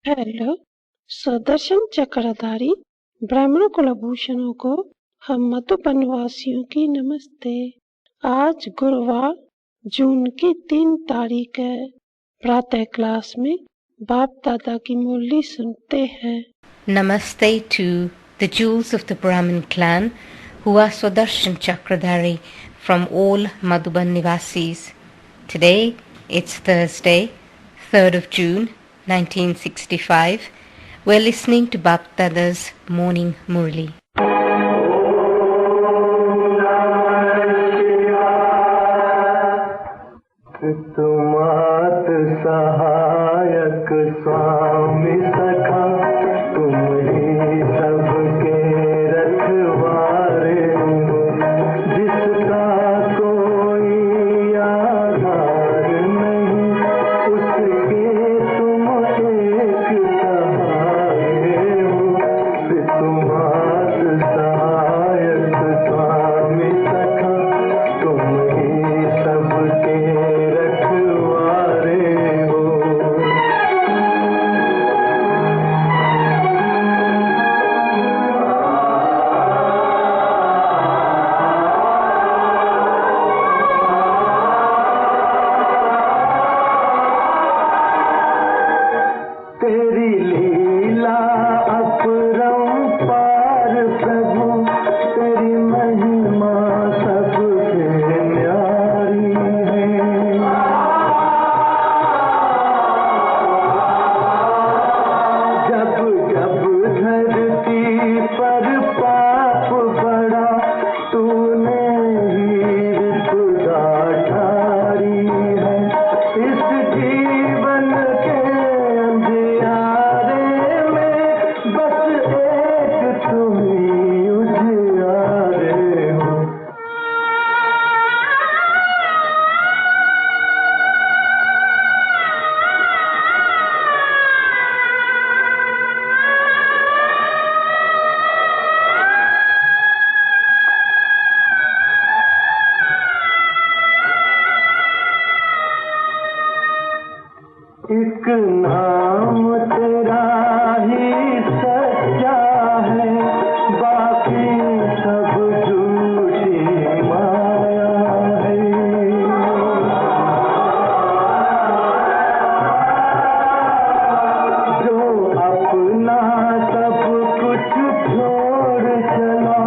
Hello Sudarshan चक्रधारी ब्राह्मण कुलभूषणों को हम मधुबन वासियों की नमस्ते। आज गुरुवार जून की 3 तारीख है। प्रातः क्लास में बाप दादा की मुरली सुनते हैं। Namaste to the jewels of the Brahmin clan who are Swadershan Chakradhari from all Madhuban Nivasis. Today it's Thursday, 3rd of June 1965. We're listening to Bap Dada's morning Murli. तुमात सहायक स्वामी सखा तुम ही सबके रखवारे हो, जिसका कोई आधार नहीं उसके तुम एक सहारे हो। तुमात सहायक स्वामी सखा तुम ही सबके तेरी लीला अपरंपार प्रभु, तेरी महिमा सबसे न्यारी है। जब जब धरती पर पाप बढ़ा तूने ही खुदा ठारी है। इस जीवन के एक नाम तेरा ही सच्चा है, बाकी सब झूठी माया है। जो अपना सब कुछ छोड़ चला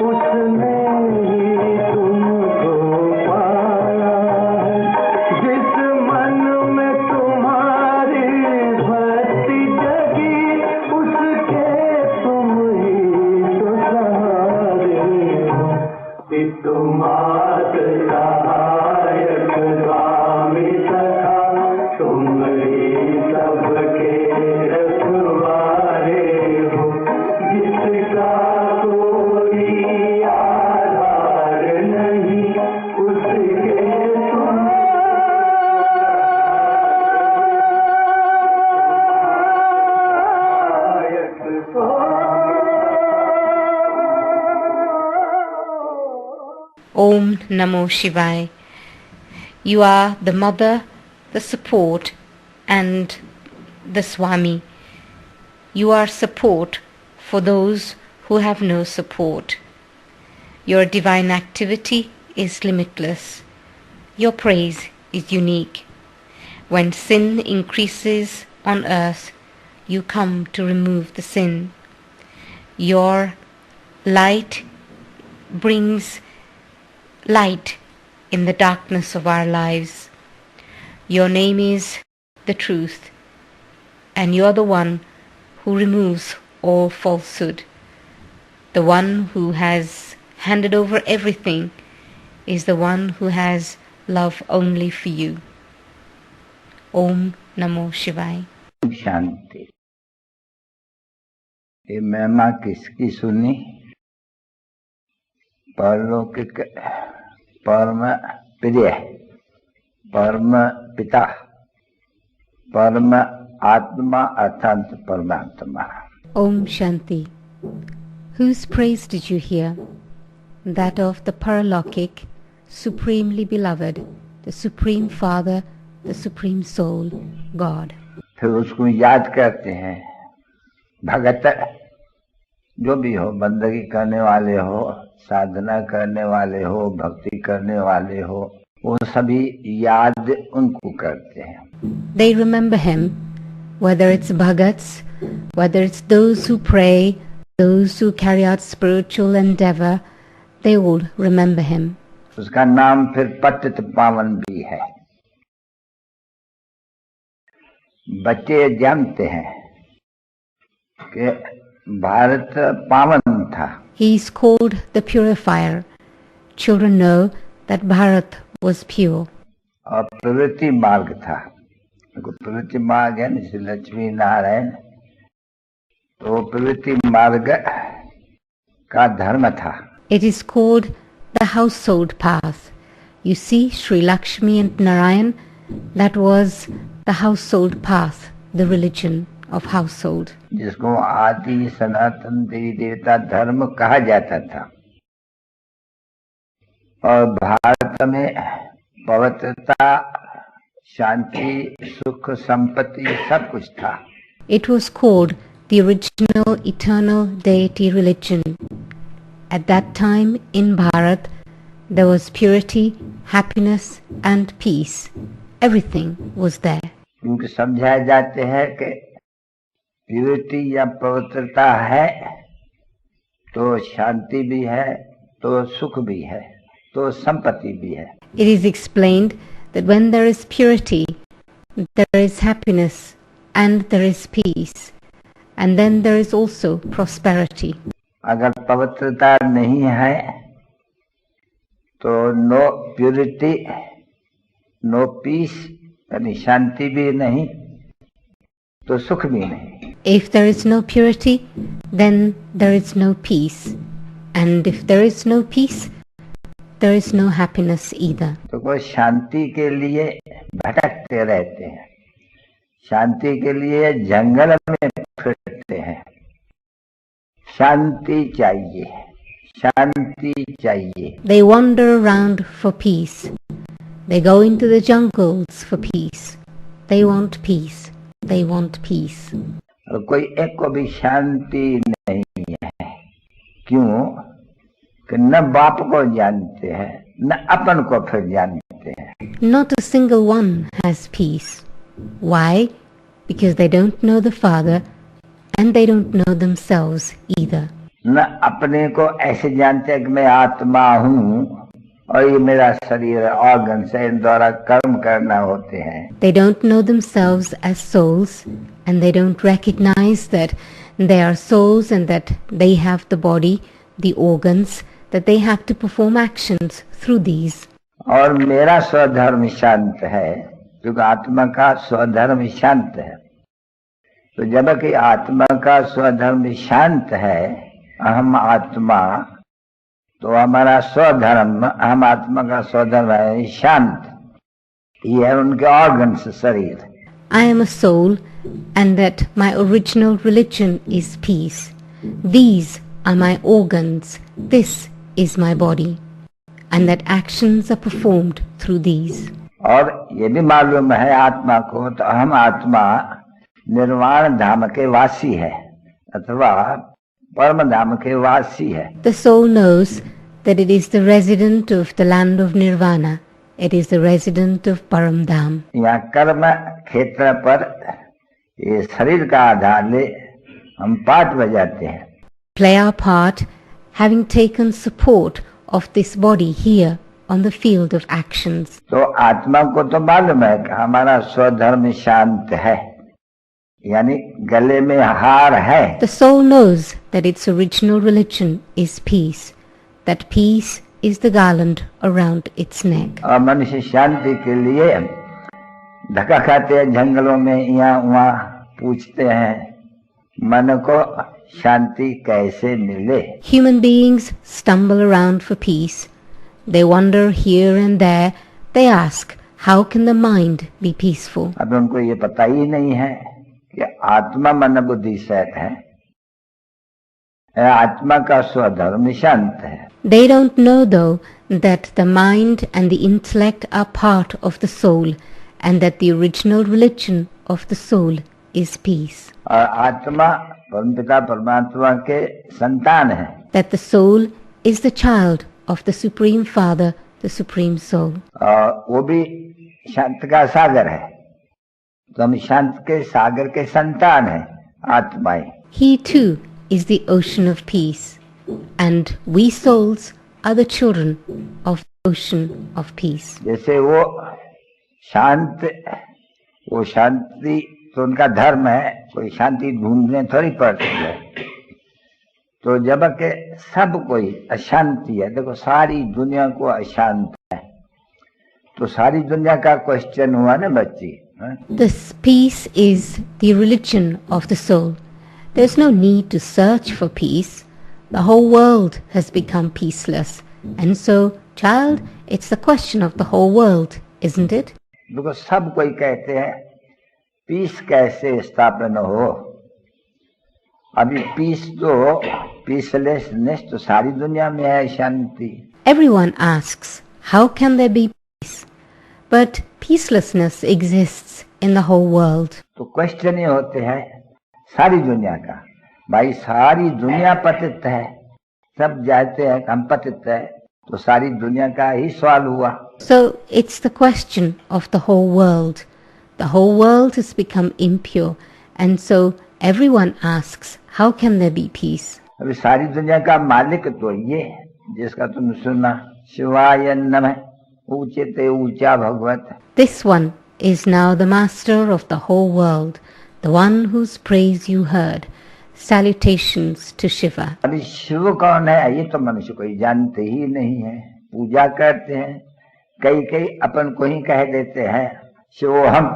उसने ही तुमको पाया है। जिस मन में तुमात सहायक स्वामी सखा तुम ही सबके रखवारे हो, जिसका कोई आधार नहीं उसके तुम Om Namo Shivaya. You are the mother, the support and the Swami. You are support for those who have no support. Your divine activity is limitless. Your praise is unique. When sin increases on earth, you come to remove the sin. Your light brings light in the darkness of our lives. Your name is the truth, and you are the one who removes all falsehood. The one who has handed over everything is the one who has love only for you. Om Namo Shivaya. शांति। ये महिमा किसकी सुनी? परलौकिक परम प्रिय, परम पिता, परम आत्मा अर्थात परमात्मा। Om Shanti. Whose praise did you hear? That of the Paralokik, Supremely Beloved, the Supreme Father, the Supreme Soul, God. फिर उसको याद करते हैं। भगत जो भी हो, बंदगी करने वाले हो, साधना करने वाले हो, भक्ति करने वाले हो, वो सभी याद उनको करते हैं। They remember him, whether it's bhagats, whether it's those who pray, those who carry out spiritual endeavor, they all remember him. उसका नाम फिर पतित पावन भी है। बच्चे जानते हैं कि भारत पावन था। He is called the purifier. Children know that Bharat was pure. और प्रवृत्ति मार्ग था। प्रवृत्ति मार्ग है जैसे लक्ष्मी नारायण, तो प्रवृत्ति मार्ग का धर्म था। It is called the household path. You see, Sri Lakshmi and Narayan, that was the household path, the religion of household. जिसको आदि सनातन देवी देवता धर्म कहा जाता था। और भारत में पवित्रता, शांति, सुख, संपत्ति सब कुछ था। It was called the original eternal deity religion. At that time in Bharat, there was purity, happiness and peace. Everything was there. क्योंकि समझाए जाते हैं कि प्यूरिटी या पवित्रता है तो शांति भी है, तो सुख भी है, तो संपत्ति भी है। It is explained that when there is purity, there is happiness and there is peace, and then there is also prosperity. अगर पवित्रता नहीं है तो नो प्यूरिटी, नो पीस, यानी शांति भी नहीं तो सुख भी नहीं। If there is no purity, then there is no peace, and if there is no peace, there is no happiness either. तो कोई शांति के लिए भटकते रहते हैं, शांति के लिए जंगल में फिरते हैं। शांति चाहिए, शांति चाहिए। They wander around for peace. They go into the jungles for peace. They want peace. They want peace. और कोई एक को भी शांति नहीं है। क्यों? कि न बाप को जानते हैं, न अपन को फिर जानते हैं। Not a single one has peace. Why? Because they don't know the Father and they don't know themselves either. न अपने को ऐसे जानते हैं कि मैं आत्मा हूँ और ये मेरा शरीर ऑर्गन से इन द्वारा कर्म करना होते हैं। They don't know themselves as souls and they don't recognize that they are souls and that they have the body, the organs, that they have to perform actions through these. और मेरा स्वधर्म शांत है, क्योंकि आत्मा का स्वधर्म शांत है। तो जब कि आत्मा का स्वधर्म शांत है, अहम आत्मा, तो हमारा स्वधर्म, अहम आत्मा का स्वधर्म है शांत। ये है उनके ऑर्गन्स, शरीर। I am a soul and that my original religion is peace. These are my organs. This is my body. And that actions are performed through these. और ये भी मालूम है आत्मा को, तो अहम आत्मा निर्वाण धाम के वासी है अथवा परम धाम के वासी है। The soul knows that it is the resident of the land of Nirvana. It is the resident of Param Dham. यहाँ कर्म क्षेत्र पर ये शरीर का आधार ले हम पाठ बजाते हैं। Play our part, having taken support of this body here on the field of actions. तो आत्मा को तो मालूम है कि हमारा स्वधर्म शांत है, यानी गले में हार है। The soul knows that its original religion is peace, that peace is the garland around its neck. और मनुष्य शांति के लिए धक्का खाते हैं जंगलों में, यहाँ वहाँ पूछते हैं मन को शांति कैसे मिले। Human beings stumble around for peace. They wander here and there. They ask, how can the mind be peaceful? अब उनको ये पता ही नहीं है कि आत्मा मन बुद्धि सहित है, आत्मा का स्वधर्म शांत है। They don't know though that the mind and the intellect are part of the soul and that the original religion of the soul is peace. और आत्मा परमपिता परमात्मा के संतान है. That the soul is the child of the Supreme Father, the Supreme Soul. और वो भी शांत का सागर है. तो हम शांत के सागर के संतान हैं, आत्माएं. He too is the ocean of peace, and we souls are the children of the ocean of peace. जैसे वो शांति तो उनका धर्म है, कोई शांति ढूंढने थोड़ी पड़ती है. तो जब के सब कोई अशांति है, देखो सारी दुनिया को अशांत है, तो सारी दुनिया का क्वेश्चन हुआ ना बच्ची. This peace is the religion of the soul. There's no need to search for peace. The whole world has become peaceless. And so, child, it's the question of the whole world, isn't it? देखो सब कोई कहते हैं piece कैसे स्थापन हो. अभी peacelessness तो सारी दुनिया में है, शांति. Everyone asks, how can there be peace? But peacelessness exists in the whole world. तो क्वेश्चन ये होते हैं सारी दुनिया का, भाई सारी दुनिया पतित है, सब जानते हैं हम पतित है, तो सारी दुनिया का ही सवाल हुआ. So it's the question of the whole world. The whole world has become impure, and so everyone asks, how can there be peace? अभी सारी दुनिया का मालिक तो ये जिसका तुम सुना, शिवाय नमः, ऊंचे ते ऊंचा भगवत. This one is now the master of the whole world, the one whose praise you heard. Salutations to Shiva. अभी शिव कौन है ये तो मनुष्य कोई जानते ही नहीं है. पूजा करते हैं, कई अपन को ही कह देते हैं शिवोहम.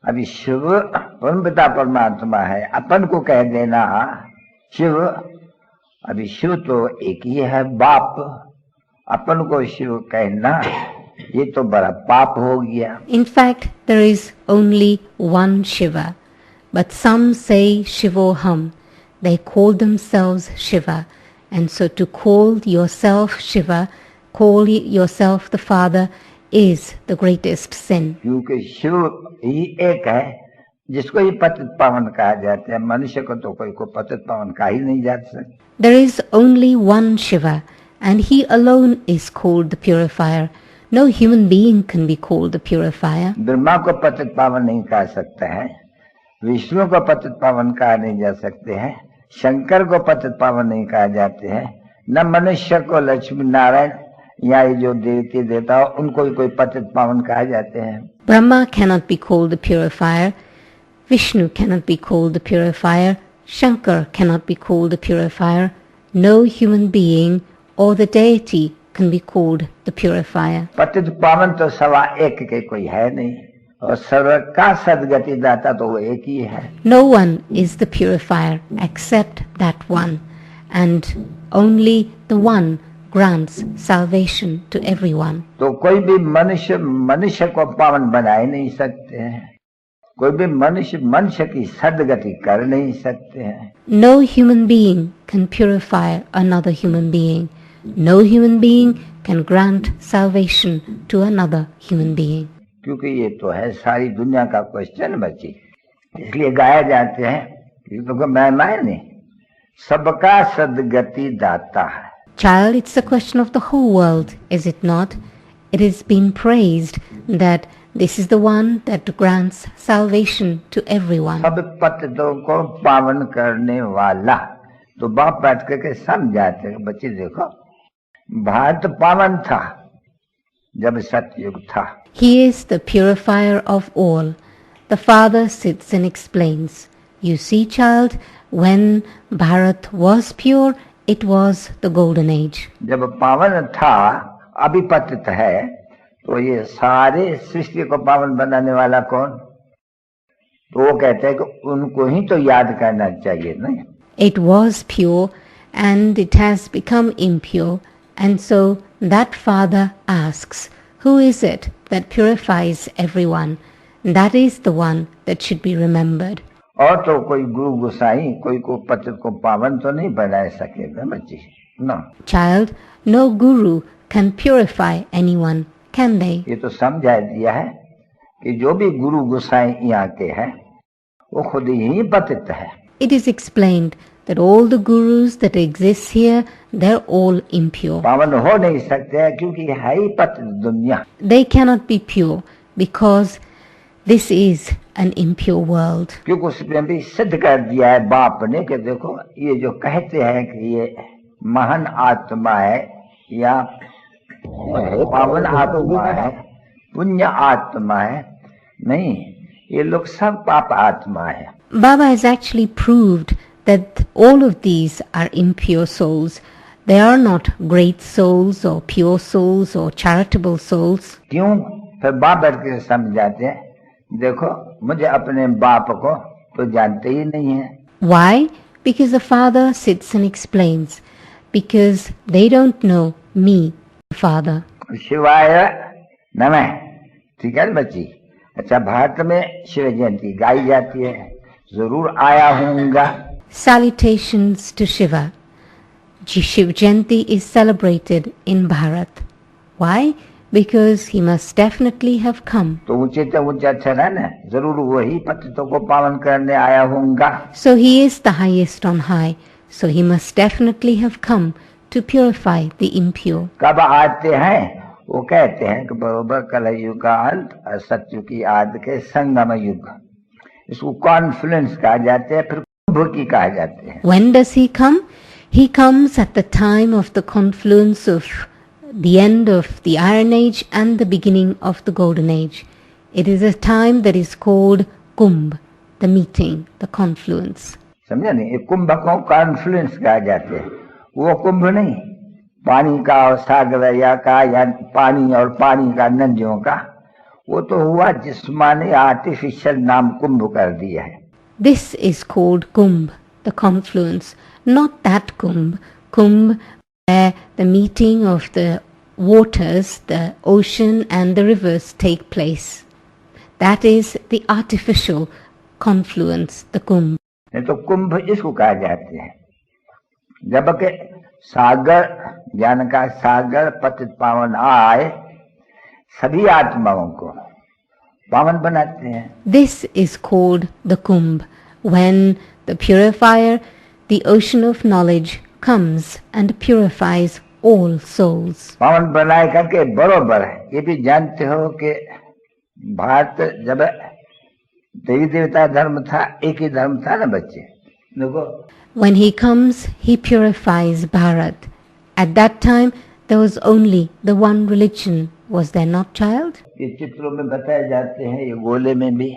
अभी शिव परमपिता परमात्मा है, अपन को कह देना शिव. अभी शिव तो एक ही है बाप, अपन को शिव कहना ये तो बड़ा पाप हो गया. In fact, there is only one Shiva, but some say Shivoham. They call themselves Shiva, and so to call yourself Shiva, call yourself the Father, is the greatest sin. क्योंकि शिव ही एक है जिसको ही पतित पावन कहा जाता है. मनुष्य को तो कोई को पतित पावन कहा ही नहीं जा सकता. There is only one Shiva, and he alone is called the purifier. No human being can be called the purifier. Brahma को पतित पावन नहीं कहा सकता है, विष्णु को पतित पावन कहा नहीं जा सकते हैं, शंकर को पतित पावन नहीं कहा जाते हैं, न मनुष्य को लक्ष्मी नारायण या ये जो देवती देवता उनको भी कोई पतित पावन कहा जाते हैं. Brahma cannot be called the purifier, Vishnu cannot be called the purifier, Shankar cannot be called the purifier. No human being or the deity can be called the purifier. पतित पावन तो सवा एक के कोई है नहीं, और सर्व का सदगति दाता तो वो एक ही है. No one is the purifier except that one, and only the one grants salvation to everyone. तो कोई भी मनुष्य को पावन बना ही नहीं सकते हैं, कोई भी मनुष्य की सदगति कर नहीं सकते हैं. No human being can purify another human being. No human being can grant salvation to another human being. क्योंकि ये तो है सारी दुनिया का क्वेश्चन बच्ची. इसलिए गाया जाते हैं कि तो मैं सबका सदगति दाता है. Child, it's a question of the whole world, is it not? It has been praised that this is the one that grants salvation to everyone. सब पतितों को पावन करने वाला. तो बाप बैठ करके समझाते हैं बच्चे देखो भारत पावन था जब सतयुग था. He is the purifier of all. The father sits and explains. You see, child, when Bharat was pure, it was the golden age. जब पावन था अभी पतित है, तो ये सारे सृष्टि को पावन बनाने वाला कौन? तो वो कहते हैं कि उनको ही तो याद करना चाहिए नहीं. It was pure and it has become impure, and so that father asks, who is it that purifies everyone? That is the one that should be remembered. और तो कोई गुरु गोसाई कोई को पतित को पावन तो नहीं बना सकेगा बच्ची. No. Child, no guru can purify anyone, can they? ये तो समझा दिया है कि जो भी गुरु गोसाई यहाँ के हैं वो खुद ही पतित है। It is explained that all the gurus that exist here, they're all impure. पावन हो नहीं सकते क्योंकि है ही पतित दुनिया। They cannot be pure because this is an impure world. क्योंकि उसमें भी सिद्ध कर दिया है बाप ने कि देखो ये जो कहते हैं कि ये महान आत्मा है या पावन आत्मा है, पुण्य आत्मा है, नहीं, ये लोग सब पाप आत्मा है। Baba has actually proved that all of these are impure souls. They are not great souls or pure souls or charitable souls. क्यों? फिर बाप बैठ के समझाते हैं, देखो मुझे अपने बाप को तो जानते ही नहीं है। Why? Because the father sits and explains. Because they don't know me, the father. शिवाय नमः। ठीक है बच्ची? अच्छा, भारत में शिव जयंती गाई जाती है, जरूर आया हूँगा। Salutations to Shiva. Shiv Jayanti is celebrated in Bharat. Why? Because he must definitely have come. तो ऊंचे तो ऊंचा चढ़ा ना, जरूर वही पतितों को पावन करने आया हूँगा। So he is the highest on high. So he must definitely have come to purify the impure. कब आते हैं? वो कहते हैं कि बरोबर कलयुग का अंत और सत्युग की आदि के संगम युग। इसको कॉन्फ्लुएंस कहा जाते हैं, फिर कुंभ की कहा जाते हैं। When does he come? He comes at the time of the confluence of the end of the Iron Age and the beginning of the Golden Age. It is a time that is called Kumbh, the meeting, the confluence. समझा नहीं? ये कुंभ को Confluence कहा जाते हैं। वो कुंभ नहीं, पानी का और सागर या पानी और पानी का नदियों का, वो तो हुआ जिस्मानी आर्टिफिशियल नाम कुंभ कर दिया है। This is called Kumbh, the confluence, not that Kumbh. Kumbh where the meeting of the waters, the ocean and the rivers take place. That is the artificial confluence, the Kumbh. नहीं तो कुंभ इसको कहा जाते हैं जबकि सागर, ज्ञान का सागर पतित पावन आए सभी आत्माओं को पावन बनाते हैं। This is called the Kumbh, when the purifier, the ocean of knowledge, comes and purifies all souls. पावन बनाए करके बरोबर है। ये भी जानते हो कि भारत जब देवी देवता धर्म था, एक ही धर्म था ना बच्चे, देखो। When he comes, he purifies Bharat. At that time, there was only the one religion. Was there not, child? ये चित्रों में बताए जाते हैं, ये गोले में भी,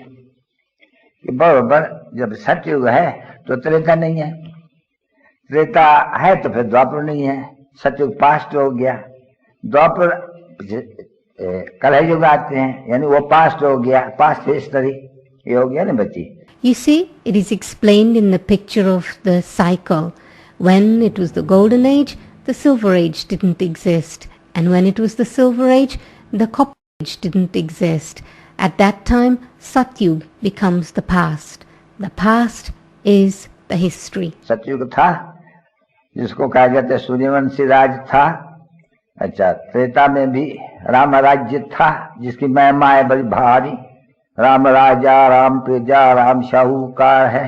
कि बरोबर जब सतयुग है तो त्रेता नहीं है, त्रेता है तो फिर द्वापर नहीं है, सतयुग पास्ट हो गया, द्वापर कलयुग आते हैं, यानी वो पास्ट हो गया, पास्ट हिस्ट्री ये हो गया ना बच्ची। You see, it is explained in the picture of the cycle. When it was the Golden Age, the Silver Age didn't exist. And when it was the Silver Age, the Copper Age didn't exist. At that time, Satyug becomes the past. The past is the history. सतयुग था जिसको कहा जाता है सूर्यवंशी राज था। अच्छा, त्रेता में भी राम राज्य था जिसकी महिमा है बड़ी भारी। राम राजा, राम प्रजा, राम शाहूकार है,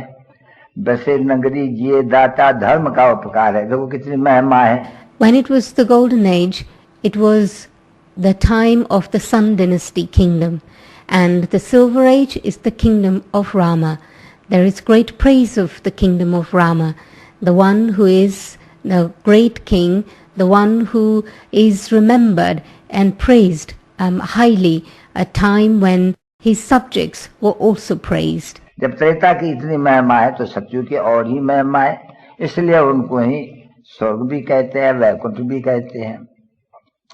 बसे नगरी जिए दाता, धर्म का उपकार है। देखो कितनी महिमा है। When it was the Golden Age, it was the time of the Sun Dynasty kingdom, and the Silver Age is the kingdom of Rama. There is great praise of the kingdom of Rama, the one who is the great king, the one who is remembered and praised highly, a time when his subjects were also praised. जब त्रेता की इतनी महिमा है तो सतयुग की और ही महिमा है, इसलिए उनको ही स्वर्ग भी कहते हैं, वैकुंठ भी कहते हैं।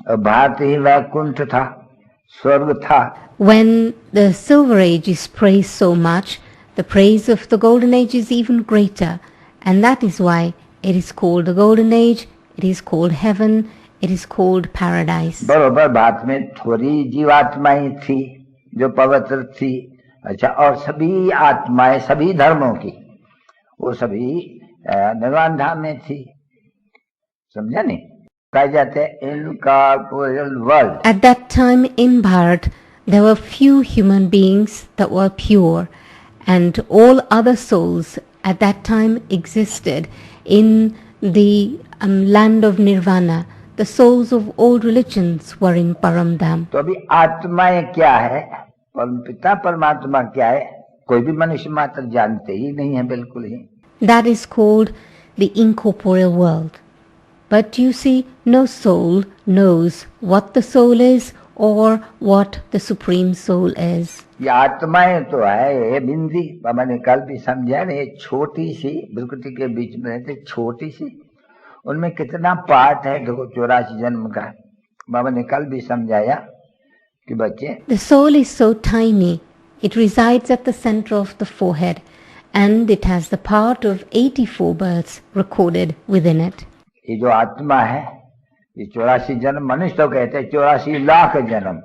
और भारत ही वैकुंठ था, स्वर्ग था। When the Silver Age is praised so much, the praise of the Golden Age is even greater, and that is why it is called the Golden Age, it is called heaven, it is called paradise. बरोबर भारत में थोड़ी जीवात्माएं थी जो पवित्र थी। अच्छा, और सभी आत्माएं सभी धर्मों की वो सभी निर्वाण धाम में थी। समझा नहीं? कहा जाते हैं incorporeal world. At that time in Bharat, there were few human beings that were pure, and all other souls at that time existed in the land of Nirvana. The souls of all religions were in Paramdham. तो अभी आत्माएं क्या है, पिता परमात्मा क्या है, कोई भी मनुष्य मात्र जानते ही नहीं है बिल्कुल ही. That is called the incorporeal world. But you see, no soul knows what the soul is or what the Supreme Soul is. ये आत्माएं तो है, ये बिंदी बाबा ने कल भी समझा ना, ये छोटी सी बिल्कुल के बीच में रहते, छोटी सी, उनमें कितना पार्ट है. देखो 84 जन्म का बाबा ने कल भी समझाया कि बच्चे. The soul is so tiny. It resides at the center of the forehead, and it has the part of 84 births recorded within it. ये जो आत्मा है, ये 84 जन्म, मनुष्य तो कहते हैं 84 लाख जन्म.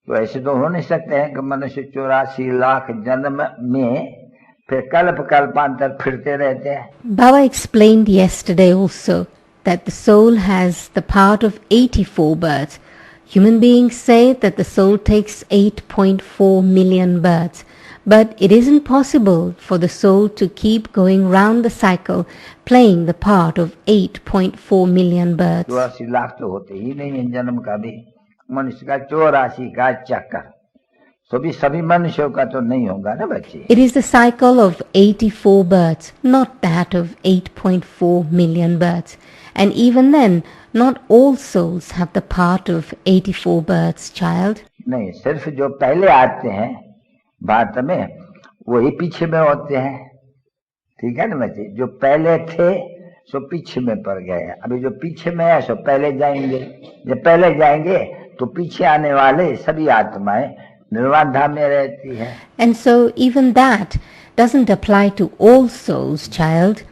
तो ऐसे तो हो नहीं सकते हैं कि मनुष्य 84 लाख जन्म में फिर कल्प कल्पांतर फिरते रहते हैं. Baba explained yesterday also that the soul has the part of 84 births. Human beings say that the soul takes 8.4 million births, but it isn't possible for the soul to keep going round the cycle playing the part of 8.4 million births. 84 lakh तो होते ही नहीं है जन्म का भी, मनुष्य का 84 का चक्कर. तो भी सभी मनुष्यों का तो नहीं होगा ना बच्चे. It is the cycle of 84 births, not that of 8.4 million births. And even then, not all souls have the part of 84 births, child. नहीं, सिर्फ जो पहले आते हैं भारत में वही पीछे में होते हैं. ठीक है ना बच्चे, जो पहले थे सो पीछे में पड़ गए. अभी जो पीछे में है सो पहले जाएंगे. जब पहले जाएंगे तो पीछे आने वाले सभी आत्माएं निर्वाण धाम में रहती है. And so even that doesn't apply to all souls, child.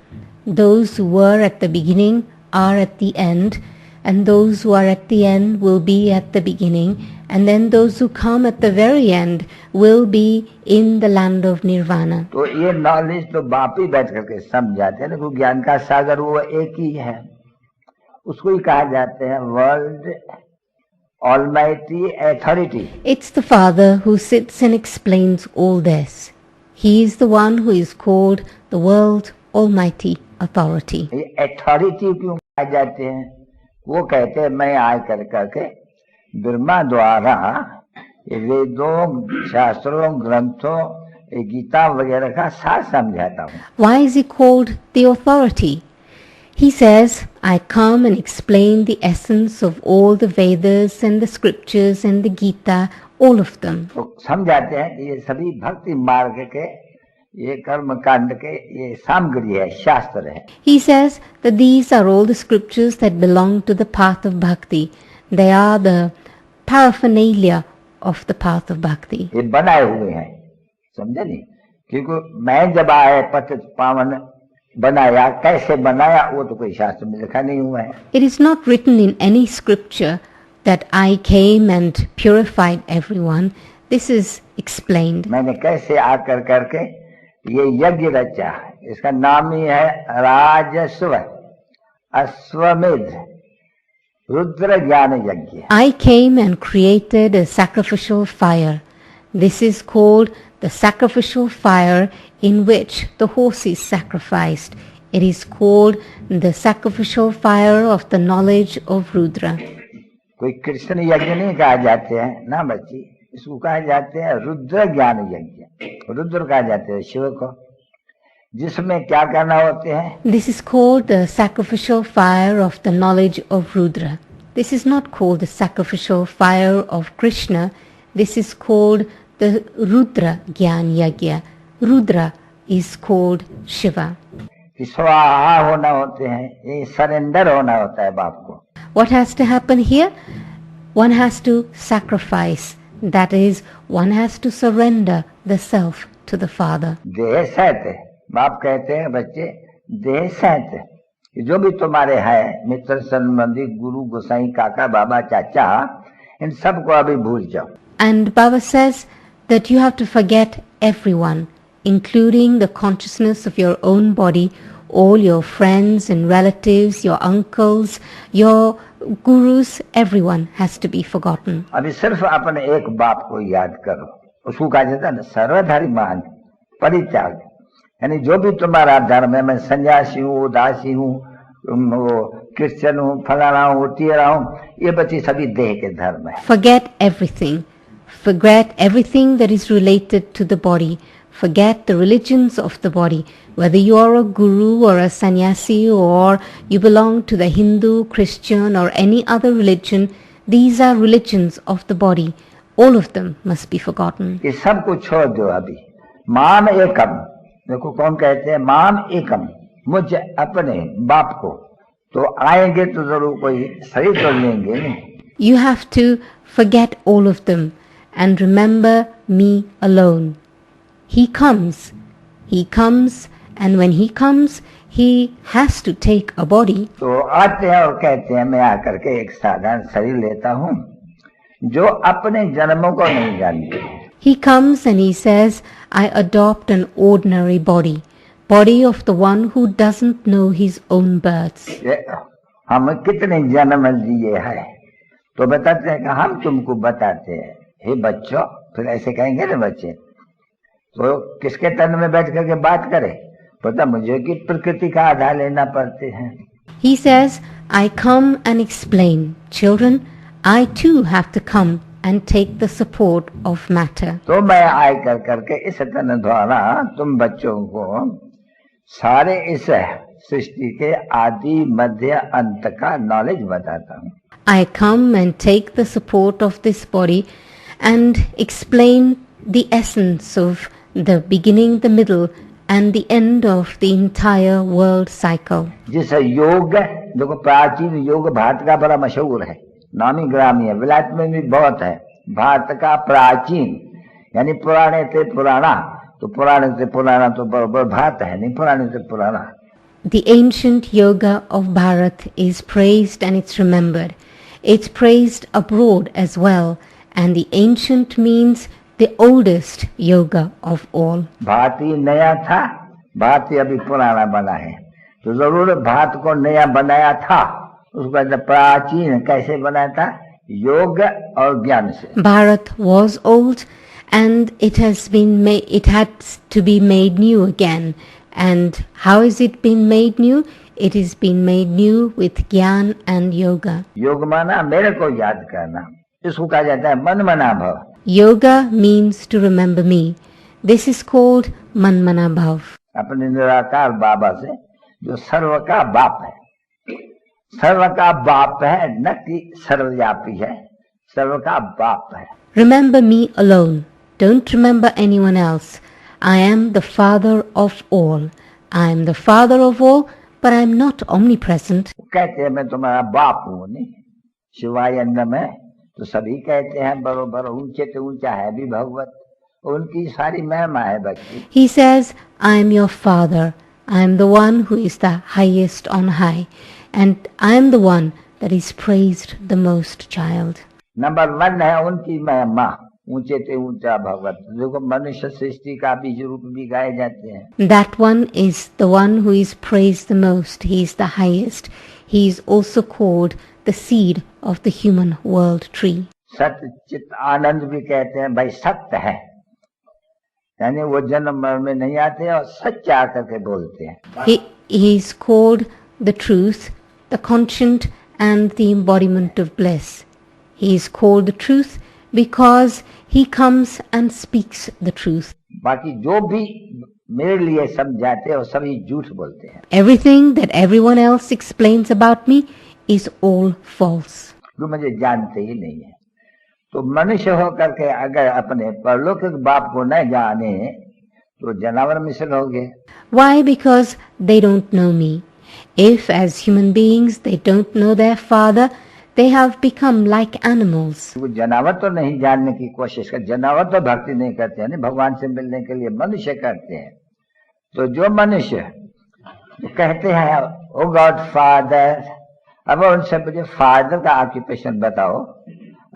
Those who were at the beginning are at the end, and those who are at the end will be at the beginning, and then those who come at the very end will be in the land of Nirvana. तो ये knowledge तो बाप ही बैठ करके समझाते हैं ना, क्योंकि ज्ञान का सागर वो एक ही है. उसको ही कहा जाते हैं world almighty authority. It's the Father who sits and explains all this. He is the one who is called the World Almighty Authority. ये अथॉरिटी क्यों कहा जाते हैं? वो कहते हैं मैं आ कर करके ब्रह्मा द्वारा ये वेदों, शास्त्रों, ग्रंथों, ये गीता वगैरह का सार समझाता हूँ. Why is he called the authority? He says, I come and explain the essence of all the Vedas and the scriptures and the Gita, all of them. तो समझाते हैं कि ये सभी भक्ति मार्ग के, ये कर्म कांड के ये सामग्री है, शास्त्र है. He says that these are all the scriptures that belong to the path of bhakti. They are the paraphernalia of the path of bhakti. ये बनाए हुए हैं, समझे नहीं? क्योंकि मैं जब आए पतित पावन बनाया, कैसे बनाया वो तो कोई शास्त्र में लिखा नहीं हुआ है. It is not written in any scripture that I came and purified everyone. This is explained. मैंने कैसे आकर करके ये यज्ञ रचा, इसका नाम ही है राजस्व अश्वमेध रुद्र ज्ञान यज्ञ. I came and created a sacrificial fire. This is called the sacrificial fire in which the horse is sacrificed. It is called the sacrificial fire of the knowledge of Rudra. कोई कृष्ण यज्ञ नहीं कहा जाते हैं ना बच्ची, इसको कहा जाते हैं रुद्र ज्ञान यज्ञ. रुद्र कहा जाते हैं शिव को, जिसमें क्या करना होते हैं. This is called the sacrificial fire of the knowledge of Rudra. This is not called the sacrificial fire of Krishna. This is called the Rudra Gyan Yagya. Rudra is called Shiva. कि स्वाहा होना होते हैं, ये surrender होना होता है बाप को. What has to happen here? One has to sacrifice. That is, one has to surrender the self to the Father. देह सहित है, बाप कहते हैं बच्चे देह सहित है, कि जो भी तुम्हारे हैं मित्र संबंधी गुरु गोसाई काका बाबा चाचा, इन सबको अभी भूल जाओ. And Baba says that you have to forget everyone, including the consciousness of your own body, all your friends and relatives, your uncles, your gurus, everyone has to be forgotten. अभी सिर्फ अपने एक बाप को याद करो. उसको कहा जाता है ना सर्वधारी महान. परित्याग, यानी जो भी तुम्हारा धर्म है, मैं सन्यासी हूँ, उदासी हूँ, वो क्रिश्चियन हूँ, फलाना हूँ, टीरा हूँ, ये बच्चे सभी देह के धर्म है. Forget everything. Forget everything that is related to the body. Forget the religions of the body. Whether you are a guru or a sannyasi or you belong to the Hindu, Christian or any other religion, these are religions of the body. All of them must be forgotten. ये सब कुछ छोड़ दो अभी. माम एकम, देखो कौन कहते हैं माम एकम, मुझ अपने बाप को. तो आएंगे तो जरूर कोई शरीर तो लेंगे नहीं. You have to forget all of them and remember me alone. He comes, and when he comes, he has to take a body. तो आते हैं और कहते हैं मैं आकर के एक साधारण शरीर लेता हूँ जो अपने जन्मों को नहीं जानते. He comes and he says, I adopt an ordinary body, body of the one who doesn't know his own births. हम कितने जन्म लिए हैं तो बताते हैं कि हम तुमको बताते हैं हे बच्चों. फिर ऐसे कहेंगे ना बच्चे, तो किसके तन में बैठ करके बात करें? पता मुझे कि प्रकृति का आधार लेना पड़ते हैं. He says, I come and explain. Children, I too have to come and take the support of matter. तो मैं आय कर करके इस तन द्वारा तुम बच्चों को सारे इस सृष्टि के आदि मध्य अंत का नॉलेज बताता हूँ. I come and take the support of this body and explain the essence of the beginning, the middle and the end of the entire world cycle. जिस योग, देखो प्राचीन योग भारत का बड़ा मशहूर है, नामी ग्रामी है, विलायत में भी बहुत है. भारत का प्राचीन यानी पुराने से पुराना, तो पुराने से पुराना तो बराबर भारत है नहीं, पुराने से पुराना. The ancient yoga of Bharat is praised and it's remembered. It's praised abroad as well, and the ancient means the oldest yoga of all. भारतीय नया था, भारतीय अभी पुराना बना है, तो जरूर भारत को नया बनाया था. उसका प्राचीन कैसे बनाया था? योग और ज्ञान से. Bharat was old and it had to be made new again. And how has it been made new? It has been made new with Gyan and Yoga. योग माना मेरे को याद करना, इसको कहा जाता है मन मना भाव. Yoga means to remember me. This is called Manmana Bhav. अपने निराकार बाबा से जो सर्व का बाप है, सर्व का बाप है, न कि सर्वव्यापी है, सर्व का बाप है. Remember me alone. Don't remember anyone else. I am the father of all. I am the father of all, but I am not omnipresent. कहते हैं मैं तुम्हारा बाप हूँ नहीं, शिवाय अन्नम है, तो सभी कहते हैं बरोबर ऊंचे से ऊंचा है भी भगवत, उनकी सारी महिमा है बच्ची. He says, I am your father. I am the one who is the highest on high. And I am the one that is praised the most, child. Number 1 है उनकी महिमा, ऊंचे से ऊंचा भगवत. देखो मनुष्य सृष्टि का बीज रूप भी गाए जाते हैं. That one is the one who is praised the most. He is the highest. He is also called the seed of the human world tree. सत्य चित्त आनंद भी कहते हैं, भाई सत्य है, यानी वो जन्म मरण में नहीं आते और सच्चा आकर के बोलते हैं. He is called the truth, the conscient and the embodiment of bliss. He is called the truth because he comes and speaks the truth. बाकी जो भी मेरे लिए समझाते हैं वो सभी झूठ बोलते हैं. Everything that everyone else explains about me is all false. जो मुझे जानते ही नहीं है. तो मनुष्य होकर के अगर अपने परलौकिक बाप को न जाने तो जानवर मिसल हो गए. Why? Because they don't know me. If as human beings they don't know their father, they have become like animals. वो जानवर तो नहीं जानने की कोशिश कर, जानवर तो भक्ति नहीं करते हैं, भगवान से मिलने के लिए मनुष्य करते हैं. तो जो मनुष्य कहते हैं ओ गॉड फादर, अब उनसे मुझे फादर का ऑक्यूपेशन बताओ,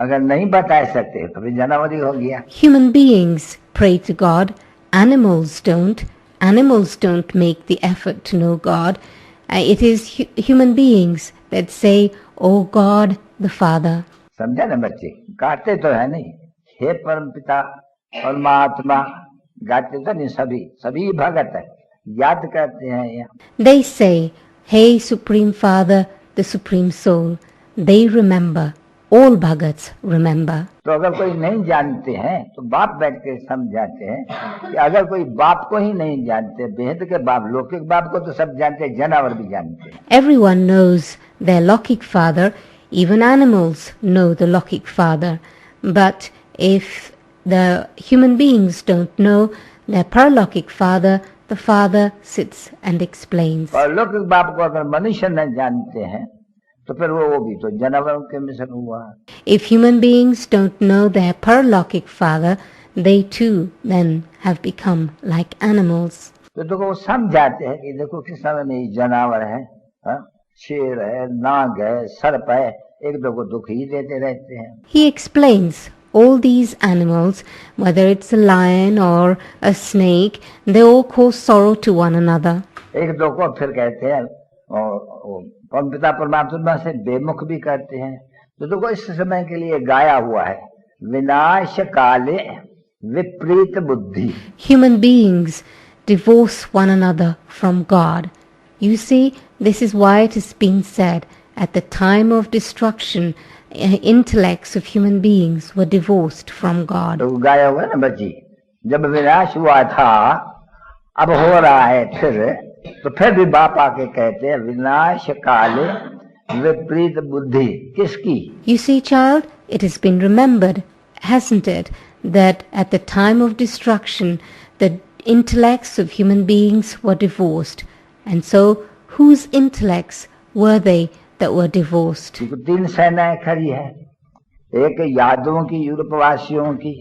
अगर नहीं बता सकते तो फिर जानवर ही हो गया. Human beings pray to God. Animals don't. Animals don't make the effort to know God. It is human beings that say, "Oh God, the Father." समझा ना बच्चे? कहते तो है नहीं, हे परम पिता परमात्मा गाते तो नहीं, सभी सभी भगत है, याद करते हैं ये। They say, Hey Supreme Father, the Supreme Soul. They remember. All Bhagats remember. तो अगर कोई नहीं जानते हैं तो बाप बैठ के समझाते हैं कि अगर कोई बाप को ही नहीं जानते, बेहद के बाप, लौकिक बाप को तो सब जानते हैं, जानवर भी जानते हैं। Everyone knows their Lokik Father. Even animals know the Lokik Father. But if the human beings don't know their Paralokik Father, the Father sits and explains. और लौकिक बाप को अगर मनुष्य न जानते हैं तो फिर वो भी तो जानवरों के मिशन हुआ। If human beings don't know their Paralokik Father, they too then have become like animals. तो देखो वो समझाते हैं कि देखो किस समय में ये जानवर है, हाँ? शेर है, नाग है, सर्प है, एक दो को दुख ही देते रहते हैं। He explains all these animals, whether it's a lion or a snake, they all cause sorrow to one another. एक दो को फिर कहते हैं और पिता परमात्मा से बेमुख भी करते हैं। तो देखो इस समय के लिए गाया हुआ है, विनाश काले विपरीत बुद्धि। Human beings divorce one another from God. You see, this is why it has been said, at the time of destruction, intellects of human beings were divorced from God. तो गाया हुआ है ना बच्ची, जब विनाश हुआ था, अब हो रहा है फिर भी बाप आके कहते हैं विनाश काले विपरीत बुद्धि। किसकी? You see, child, it has been remembered, hasn't it, that at the time of destruction, the intellects of human beings were divorced. And so, whose intellects were they that were divorced? तीन सेनाएं खड़ी है, एक यादवों की, यूरोपवासियों की,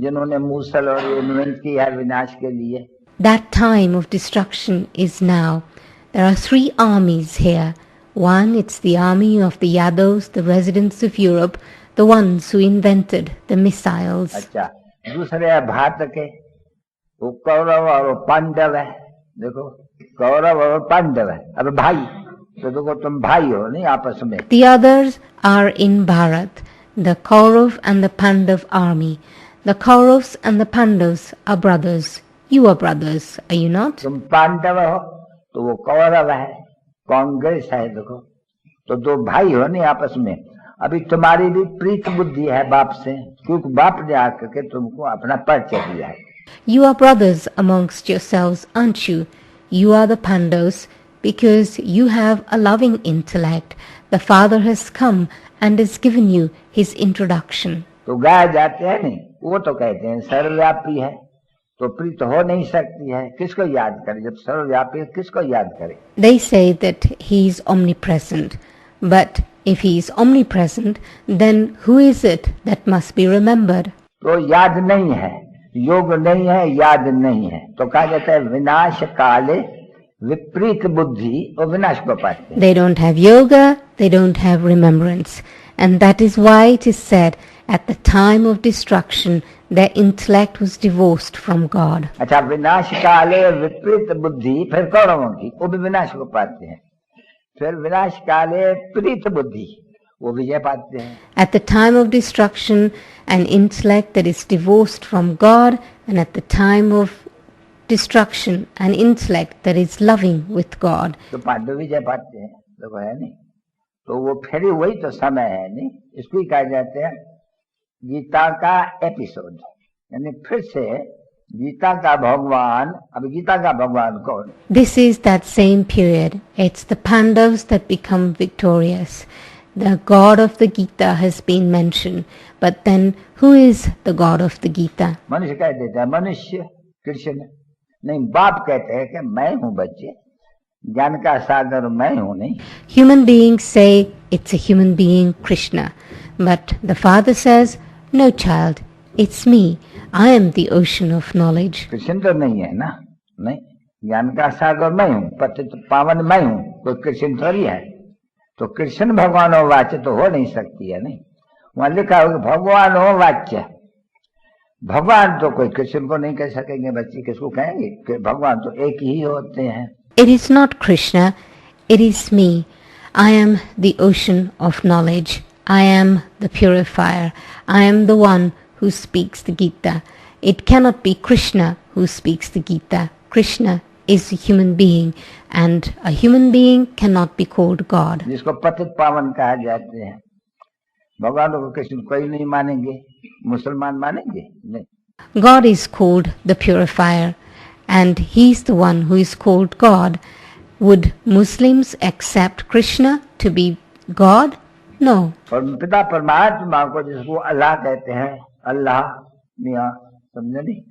जिन्होंने मूसल और इन्वेंट किया है विनाश के लिए। That time of destruction is now. There are three armies here. One, it's the army of the Yadavs, the residents of Europe, the ones who invented the missiles. अच्छा, दूसरे है भारत के, वो कौरव और पांडव है। देखो कौरव और पांडव है, अब भाई, तो देखो तुम भाई हो नहीं आपस में। The others are in Bharat, the Kaurav and the Pandav army. The Kauravs and the Pandavs are brothers. You are brothers, are you not? तुम पांडव हो तो वो कौरव है, कांग्रेस है। देखो तो दो भाई हो नहीं आपस में। अभी तुम्हारी भी प्रीत बुद्धि है बाप से, क्योंकि बाप ने आकर के तुमको अपना परिचय दिया है। You are brothers amongst yourselves, aren't you? You are the Pandavas because you have a loving intellect. The Father has come and has given you his introduction. तो गाए जाते हैं नहीं, वो तो कहते हैं सर्वव्यापी है, तो प्रीत हो नहीं सकती है। किसको याद करे जब सर्वव्यापी है, किसको याद करे? They say that he is omnipresent, but if he is omnipresent, then who is it that must be remembered? तो याद नहीं है, योग नहीं है, याद नहीं है, तो कहा जाता है विनाश काले विपरीत बुद्धि, वो विनाश को पाते हैं। They don't have yoga, they don't have remembrance, and that is why it is said at the time of destruction their intellect was divorced from God. अच्छा, विनाश काले विपरीत बुद्धि, फिर कौरवों की, वो भी विनाश को पाते हैं। फिर विनाश काले प्रीत बुद्धि, वो विजय पाते हैं। At the time of destruction, an intellect that is divorced from God, and at the time of destruction, an intellect that is loving with God. तो पांडव विजय पाते हैं, देखो है नहीं, तो वो फिर वही तो समय है नहीं, इसको ही कहा जाता है गीता का एपिसोड, यानी फिर से गीता का भगवान। अब गीता का भगवान कौन? This is that same period. It's the Pandavas that become victorious. The God of the Gita has been mentioned. But then, who is the God of the Gita? मनुष्य कह देता है मनुष्य कृष्ण, नहीं बाप कहते हैं कि मैं हूँ बच्चे, ज्ञान का सागर मैं हूँ नहीं। Human beings say it's a human being, Krishna. But the Father says, no child, it's me. I am the ocean of knowledge. Krishna तो नहीं है ना, नहीं, ज्ञान का सागर मैं हूँ, पतित पावन मैं हूँ, कोई कृष्ण थोड़ी है। तो कृष्ण भगवान हो वाच्य तो हो नहीं सकती है नहीं, वहां लिखा होगा भगवान हो वाच्य। भगवान तो कोई कृष्ण को नहीं कह सकेंगे बच्चे, किसको कहेंगे कि भगवान तो एक ही होते हैं। It is not Krishna, it is me. I am the ocean of knowledge. I am the purifier. I am the one who speaks the Gita. It cannot be Krishna who speaks the Gita. Krishna is a human being, and a human being cannot be called God. जिसको पतित पावन कहा जाते हैं, भगवान को कृष्ण कोई नहीं मानेंगे, मुसलमान मानेंगे नहीं. God is called the purifier, and he's the one who is called God. Would Muslims accept Krishna to be God? No. और पिता परमात्मा को जिसको अल्लाह कहते हैं, अल्लाह मियाँ, समझे नहीं,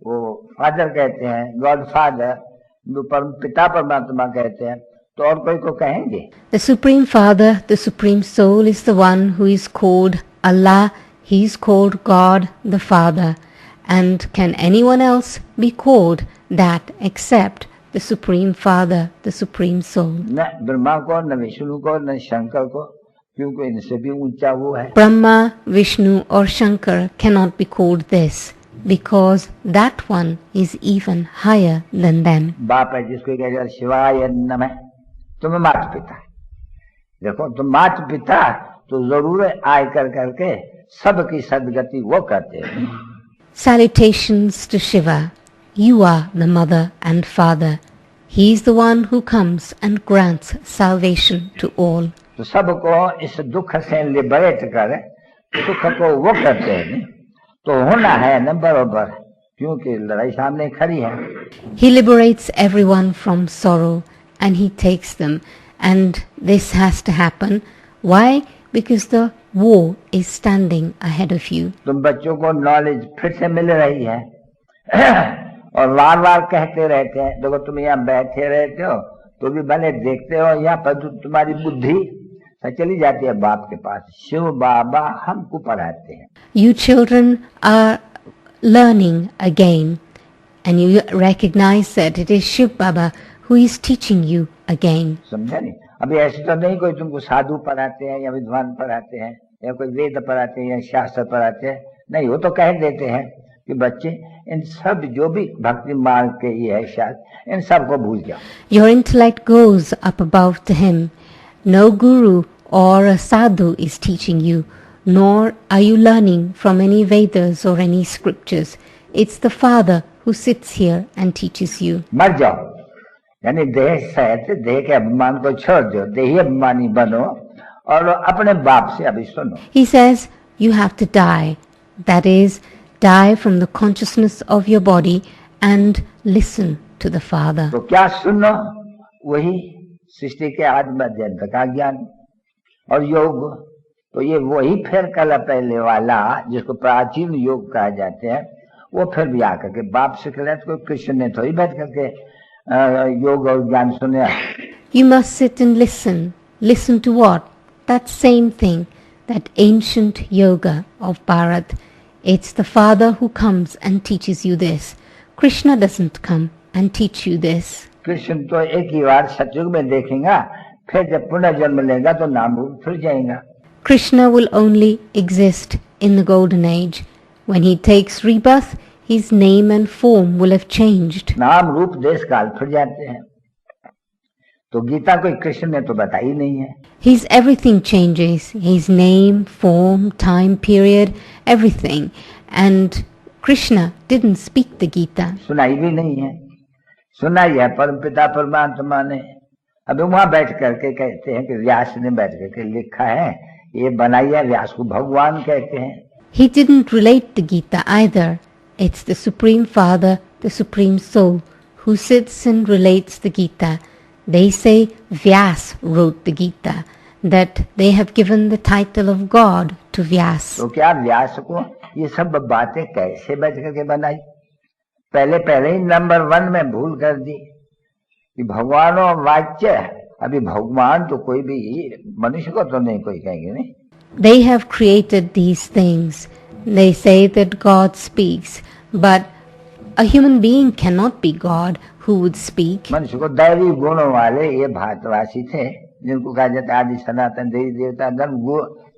वो फादर कहते हैं, गॉड फादर, पिता परमात्मा कहते हैं, तो और कोई को कहेंगे? The Supreme Father, the Supreme Soul, is the one who is called Allah. He is called God the Father. And can anyone else be called that except the Supreme Father, the Supreme Soul? न ब्रह्मा को, न विष्णु को, न शंकर को, क्योंकि इनसे भी ऊंचा वो है. Brahma, Vishnu or Shankar cannot be called this, because that one is even higher than them. बाप है जिसको कहेगा शिवाय नमः, तुम्हें माता पिता. देखो तुम माता पिता तो जरूर आय कर करके सबकी सदगति वो करते हैं. Salutations to Shiva. You are the mother and father. He is the one who comes and grants salvation to all. तो सबको इस दुख से लिबरेट कर सुख को वो करते हैं, तो होना है न बरोबर, क्योंकि लड़ाई सामने खड़ी है. He liberates everyone from sorrow and he takes them, and this has to happen. Why? Because the war is standing ahead of you. तुम बच्चों को नॉलेज फिर से मिल रही है और बार बार कहते रहते हैं, देखो तुम यहाँ बैठे रहते हो तो भी भले देखते हो, यहाँ पर तुम्हारी बुद्धि चली जाती है बाप के पास. शिव बाबा हमको पढ़ाते हैं. You children are learning again, and you recognize that it is Shiv Baba who is teaching you again. समझा नहीं? अभी ऐसे तो नहीं कोई तुमको साधु पढ़ाते हैं या विद्वान पढ़ाते हैं या कोई वेद पढ़ाते हैं या शास्त्र पढ़ाते हैं. नहीं, वो तो कह देते हैं कि बच्चे इन सब जो भी भक्ति मार्ग के ये है शास्त्र, इन सब को भूल जाओ. Your intellect goes up above to him. No guru or a sadhu is teaching you, nor are you learning from any Vedas or any scriptures. It's the Father who sits here and teaches you. मर जाओ, यानी देह सहित देह के अभिमान को छोड़ दो, देही अभिमानी बनो और अपने बाप से अभी सुनो. He says you have to die. That is, die from the consciousness of your body and listen to the Father. तो क्या सुनो? वही सृष्टि के आदि मध्य अंत का ज्ञान और योग. तो ये वही फिर कल पहले वाला जिसको प्राचीन योग कहा जाते हैं, वो फिर भी आकर के बाप से कहते, कोई कृष्ण ने थोड़ी बैठ करके योग और ज्ञान सुने. You must sit and listen. Listen to what? That same thing, that ancient yoga of Bharat. It's the Father who comes and teaches you this. Krishna doesn't come and teach you this. Krishna तो एक ही बार सतयुग में देखेगा, फिर जब पुनर्जन्म लेगा तो नाम रूप फिर जाएगा. Krishna will only exist in the golden age. When he takes rebirth, his name and form will have changed. नाम रूप देश काल फिर जाते हैं. तो गीता कोई कृष्ण ने तो बताई नहीं है. His everything changes. His name, form, time period, everything. And Krishna didn't speak the Gita. सुनाई भी नहीं है. सुनाई है परमपिता परमात्मा ने. अभी वहां बैठ करके कहते हैं कि व्यास ने बैठ करके लिखा है, ये बनाई है, व्यास को भगवान कहते हैं. He didn't relate the Gita either. It's the Supreme Father, the Supreme Soul, who sits and relates the Gita. They say Vyas wrote the Gita, that they have given the title of God to Vyas. तो क्या व्यास को ये सब बातें कैसे बैठ करके बनाई? पहले ही नंबर 1 में भूल कर दी कि भगवान और वाच्य. अभी भगवान तो कोई भी मनुष्य को तो नहीं कोई कहेंगे नहीं. They have created these things. They say that God speaks, but a human being cannot be God who would speak. मनुष्य को दैवी गुणों वाले ये भारतवासी थे, जिनको कहा जाता है आदि सनातन देवी देवता धर्म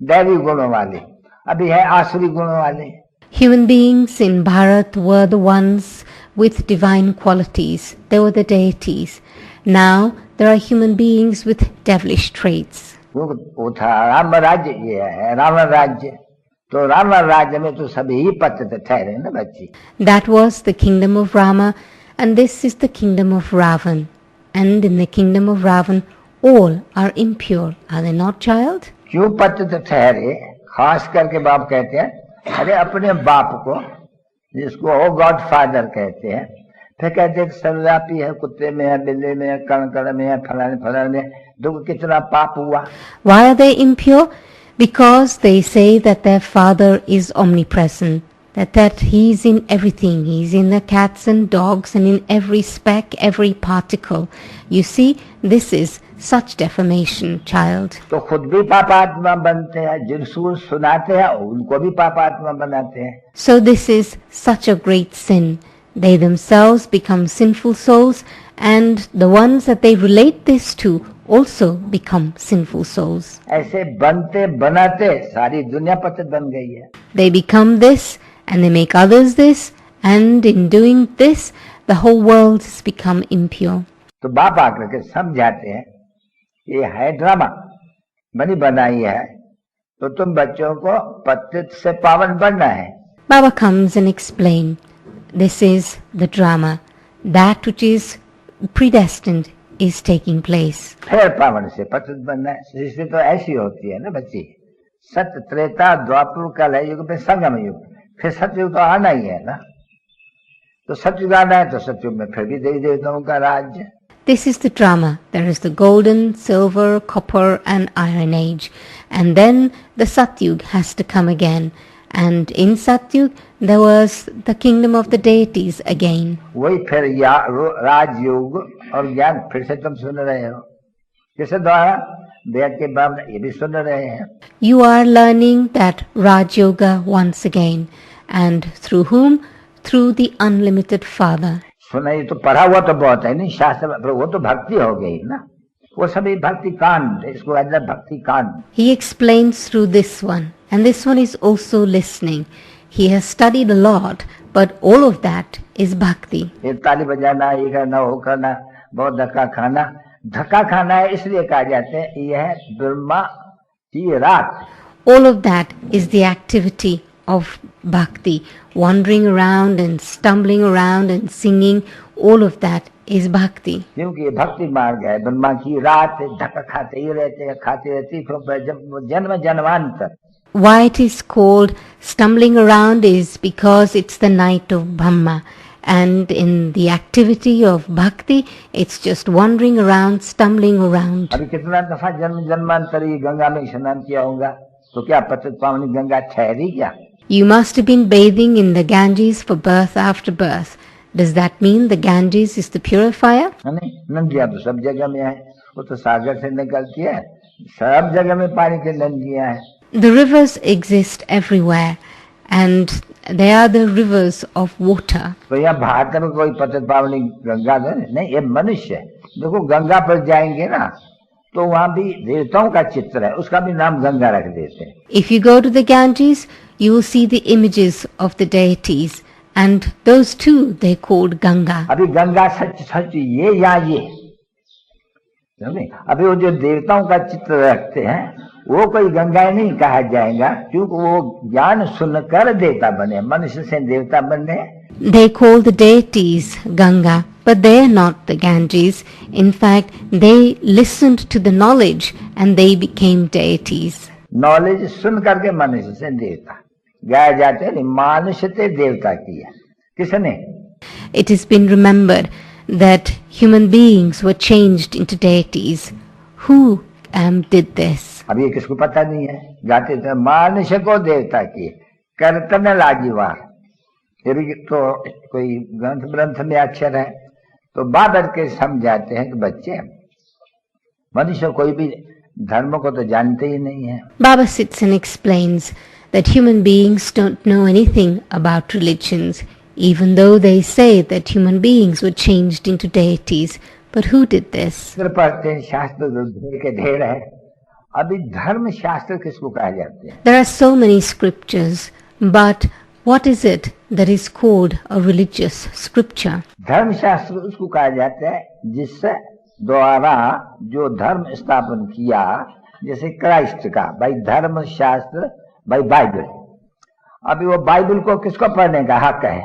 दैवी गुणों वाले. अभी है आसुरी गुणों वाले. Human beings in Bharat were the ones with divine qualities. They were the deities. Now there are human beings with devilish traits. वो था राम राज्य, ये है रावण राज्य. तो रावण राज्य में तो सभी ही पतित ठहरे ना बच्ची। That was the kingdom of Rama, and this is the kingdom of Ravan. And in the kingdom of Ravan, all are impure. Are they not, child? क्यों पतित ठहरे? खास करके बाप कहते हैं, अरे अपने बाप को, जिसको वो गॉड फादर कहते हैं, फिर कहते हैं सर्वव्यापी है, कुत्ते में है, बिल्ली में है, कण कण में है, फलाने फलाने में, देखो कितना पाप हुआ। Why are they impure? Because they say that their father is omnipresent, that he's in everything. He's in the cats and dogs and in every speck, every particle. You see, this is such defamation, child. तो खुद भी पापात्मा बनते हैं, जिनको सुनाते हैं उनको भी पापात्मा बनाते हैं। So this is such a great sin. They themselves become sinful souls, and the ones that they relate this to also become sinful souls. ऐसे बनते बनाते सारी दुनिया पतित बन गई है। They become this, and they make others this, and in doing this, the whole world has become impure. तो बाप आकर के समझाते हैं, ये है ड्रामा, बनी बनाई है, तो तुम बच्चों को पतित से पावन बनना है। Baba comes and explains, this is the drama, that which is predestined is taking place. फिर पावन से पतित बनना है। सृष्टि तो ऐसी होती है ना बच्ची, सत्य त्रेता द्वापर कल है युग पे संगम युग, फिर सतयुग तो आना ही है ना, तो सतयुग आना है तो सतयुग में फिर भी देवी देवताओं का राज्य। This is the drama. There is the golden, silver, copper and iron age. And then the Satyug has to come again. And in Satyug there was the kingdom of the deities again. वही फिर राजयोग और ज्ञान फिर से तुम सुन रहे हो, किसके द्वारा? वेद के ब्राह्मण ये भी सुन रहे हैं। You are learning that Raj Yoga once again. And through whom? Through the unlimited Father. सुनाई तो पढ़ा हुआ तो बहुत है नहीं शास्त्र में, वो तो भक्ति हो गई ना, वो सभी भक्ति कांड, इसको कहते हैं भक्ति कांड। He explains through this one, and this one is also listening. He has studied a lot, but all of that is bhakti. ये ताली बजाना, ये करना, वो करना, बहुत धक्का खाना है, इसलिए कहा जाते हैं यह है ब्रह्मा की रात। All of that is the activity of bhakti, wandering around and stumbling around and singing. All of that is bhakti. क्योंकि ये भक्ति मार्ग है, ब्रह्मा की रात, धक्का खाते ही रहते हैं, खाते रहते हैं, जन्म जन्मांतर। Why it is called stumbling around is because it's the night of Brahma, and in the activity of bhakti it's just wandering around, stumbling around. अभी कितना दफा जन्म जन्मांतर ये गंगा में स्नान किया होगा, तो क्या पतित पावनी गंगा ठहरी क्या? You must have been bathing in the Ganges for birth after birth. Does that mean the Ganges is the purifier? नहीं, नदियाँ तो सब जगह में है, वो तो सागर से निकलती है, सब जगह में पानी की नदियाँ हैं। The rivers exist everywhere, and they are the rivers of water. तो यहाँ भारत में कोई पतित पावनी गंगा नहीं, ये मनुष्य है। देखो गंगा पर जाएंगे ना, तो वहाँ भी देवताओं का चित्र है, उसका भी नाम गंगा रख देते हैं। If you go to the Ganges, you will see the images of the deities, and those too they called Ganga. अभी गंगा सच ये या ये, अभी वो जो देवताओं का चित्र रखते हैं वो कोई गंगा नहीं कहा जाएगा, क्योंकि वो ज्ञान सुनकर देवता बने, मनुष्य से देवता बने। They call the deities Ganga, but they are not the Ganges. In fact, they listened to the knowledge and they became deities. Knowledge सुन करके मनुष्य से देवता गाया जाते हैं, मनुष्य से देवता किया किसने? It has been remembered that human beings were changed into deities. Who did this? अब ये किसको पता नहीं है, गाते थे मनुष्य को देवता किए, कर्तन लाजीवार। ये भी तो कोई ग्रंथ में अक्षर है, तो बाबर के समझाते हैं कि बच्चे मनुष्य कोई भी धर्म को तो जानते ही नहीं है। Baba sits and explains that human beings don't know anything about religions, even though they say that human beings were changed into deities. But who did this? पढ़ते हैं शास्त्र ढेर के ढेर है। अभी धर्म शास्त्र किसको कहा जाते हैं? There are so many scriptures, but what is it that is called a religious scripture? धर्म शास्त्र उसको कहा जाता है जिससे द्वारा जो धर्म स्थापन किया, जैसे क्राइस्ट का भाई धर्म शास्त्र भाई बाइबल, अभी वो बाइबल को किसको पढ़ने का हक है?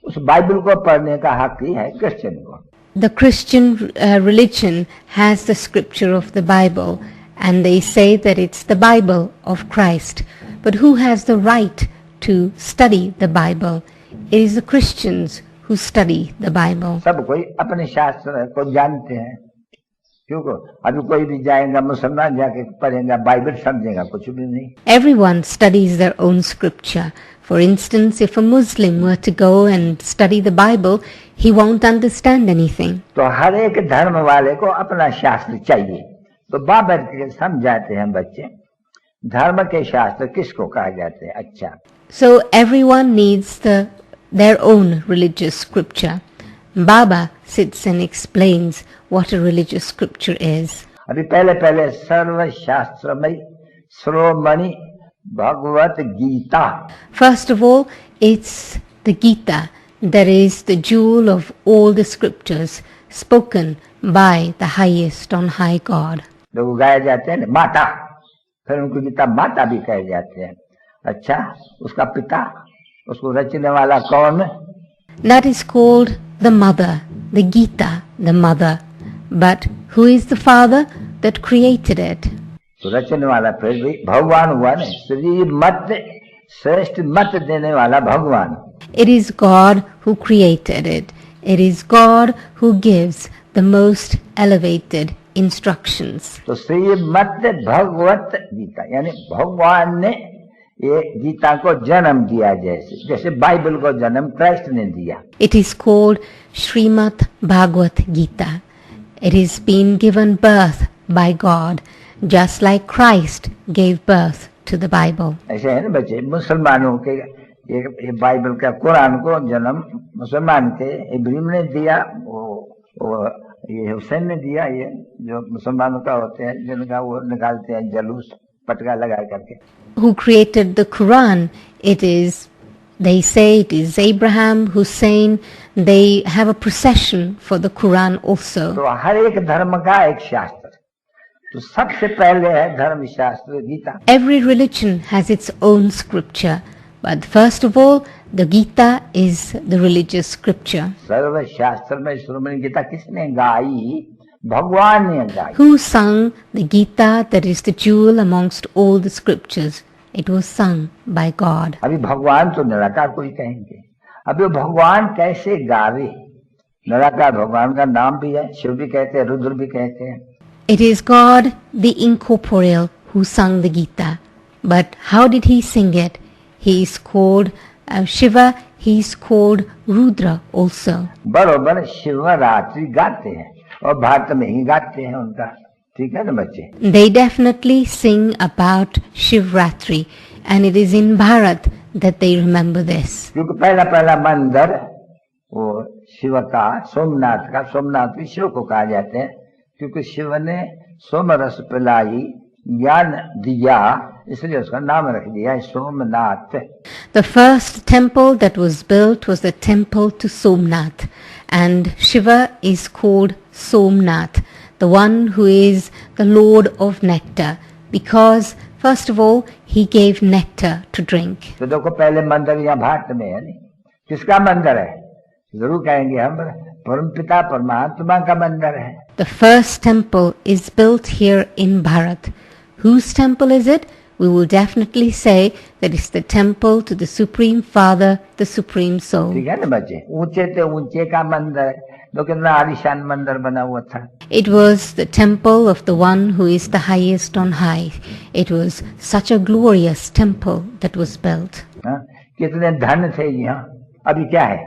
उस बाइबल को पढ़ने का हक ही है क्रिश्चियन को। The Christian religion has the scripture of the Bible, and they say that it's the Bible of Christ. But who has the right to study the Bible? It is the Christians who study the Bible. सब कोई अपने शास्त्र को जानते हैं, क्योंकि अभी कोई भी जाएगा मुसलमान जाके पढ़ेगा बाइबल समझेगा कुछ भी नहीं। Everyone studies their own scripture. For instance, if a Muslim were to go and study the Bible, he won't understand anything. तो हर एक धर्म वाले को अपना शास्त्र चाहिए। तो बाबर के समझाते हैं बच्चे, धर्म के शास्त्र किसको कहा जाते हैं? अच्छा, So everyone needs their own religious scripture. Baba sits and explains what a religious scripture is. अभी पहले पहले सर्व शास्त्रमय श्रोमणि Bhagavad Gita. First of all, it's the Gita, that is the jewel of all the scriptures spoken by the highest on high God. लोग गाए जाते हैं ना माता, फिर उनको गीता माता भी कहे जाते हैं। अच्छा, उसका पिता, उसको रचने वाला कौन? That is called the mother, the Gita, the mother. But who is the father that created it? तो रचने वाला फिर भी भगवान हुआ ना, श्री मत श्रेष्ठ मत देने वाला भगवान। It is God who created it. It is God who gives the most elevated instructions. तो श्री मत भगवत गीता यानी भगवान ने ये गीता को जन्म दिया, जैसे जैसे बाइबल को जन्म क्राइस्ट ने दिया। It is called Srimad Bhagavad Gita. It is been given birth by God, just like Christ gave birth to the Bible. ऐसे है ना बच्चे, मुसलमानों के ये बाइबल का कुरान को जन्म मुसलमान के इब्राहिम ने दिया, वो ये हुसैन ने दिया, ये जो मुसलमानों का होते हैं जिनका वो निकालते हैं जलूस पटका लगा करके। Who created the Quran? It is, they say it is Abraham, Hussein. They have a procession for the Quran also. तो हर एक धर्म का एक शास्त्र, तो सबसे पहले है धर्म शास्त्र Gita. Every religion has its own scripture, but first of all, the Gita is the religious scripture. सर्व शास्त्र में श्रोमणी गीता किसने गाई? भगवान ने गाई। Who sung the Gita, that is the jewel amongst all the scriptures? It was sung by God. अभी भगवान तो निराकार कोई कहेंगे, अभी वो भगवान कैसे गावे? निराकार भगवान का नाम भी है, शिव भी कहते हैं, रुद्र भी कहते हैं। It is God, the incorporeal, who sung the Gita. But how did he sing it? He is called Shiva, he is called Rudra also. बरोबर शिवरात्रि गाते हैं और भारत में ही गाते हैं उनका, ठीक है ना बच्चे? They definitely sing about Shivratri, and it is in Bharat that they remember this. क्योंकि पहला पहला मंदिर वो शिव का, सोमनाथ का, सोमनाथ भी शिव को कहा जाते हैं क्योंकि शिव ने सोम रस पिलाई, ज्ञान दिया, इसलिए उसका नाम रख दिया Somnath. The first temple that was built was the temple to Somnath, and Shiva is called Somnath, the one who is the Lord of nectar, because first of all he gave nectar to drink. तो देखो पहले मंदिर यहाँ भारत में है नहीं, किसका मंदिर है? जरूर कहेंगे हम, परमपिता परमात्मा का मंदिर है। The first temple is built here in Bharat. Whose temple is it? We will definitely say that it's the temple to the Supreme Father, the Supreme Soul. ठीक है ना बच्चे? ऊंचे से ऊंचे का मंदिर, तो कितना आलीशान मंदिर बना हुआ था। It was the temple of the one who is the highest on high. It was such a glorious temple that was built. हाँ? कितने धन थे यहाँ, अभी क्या है?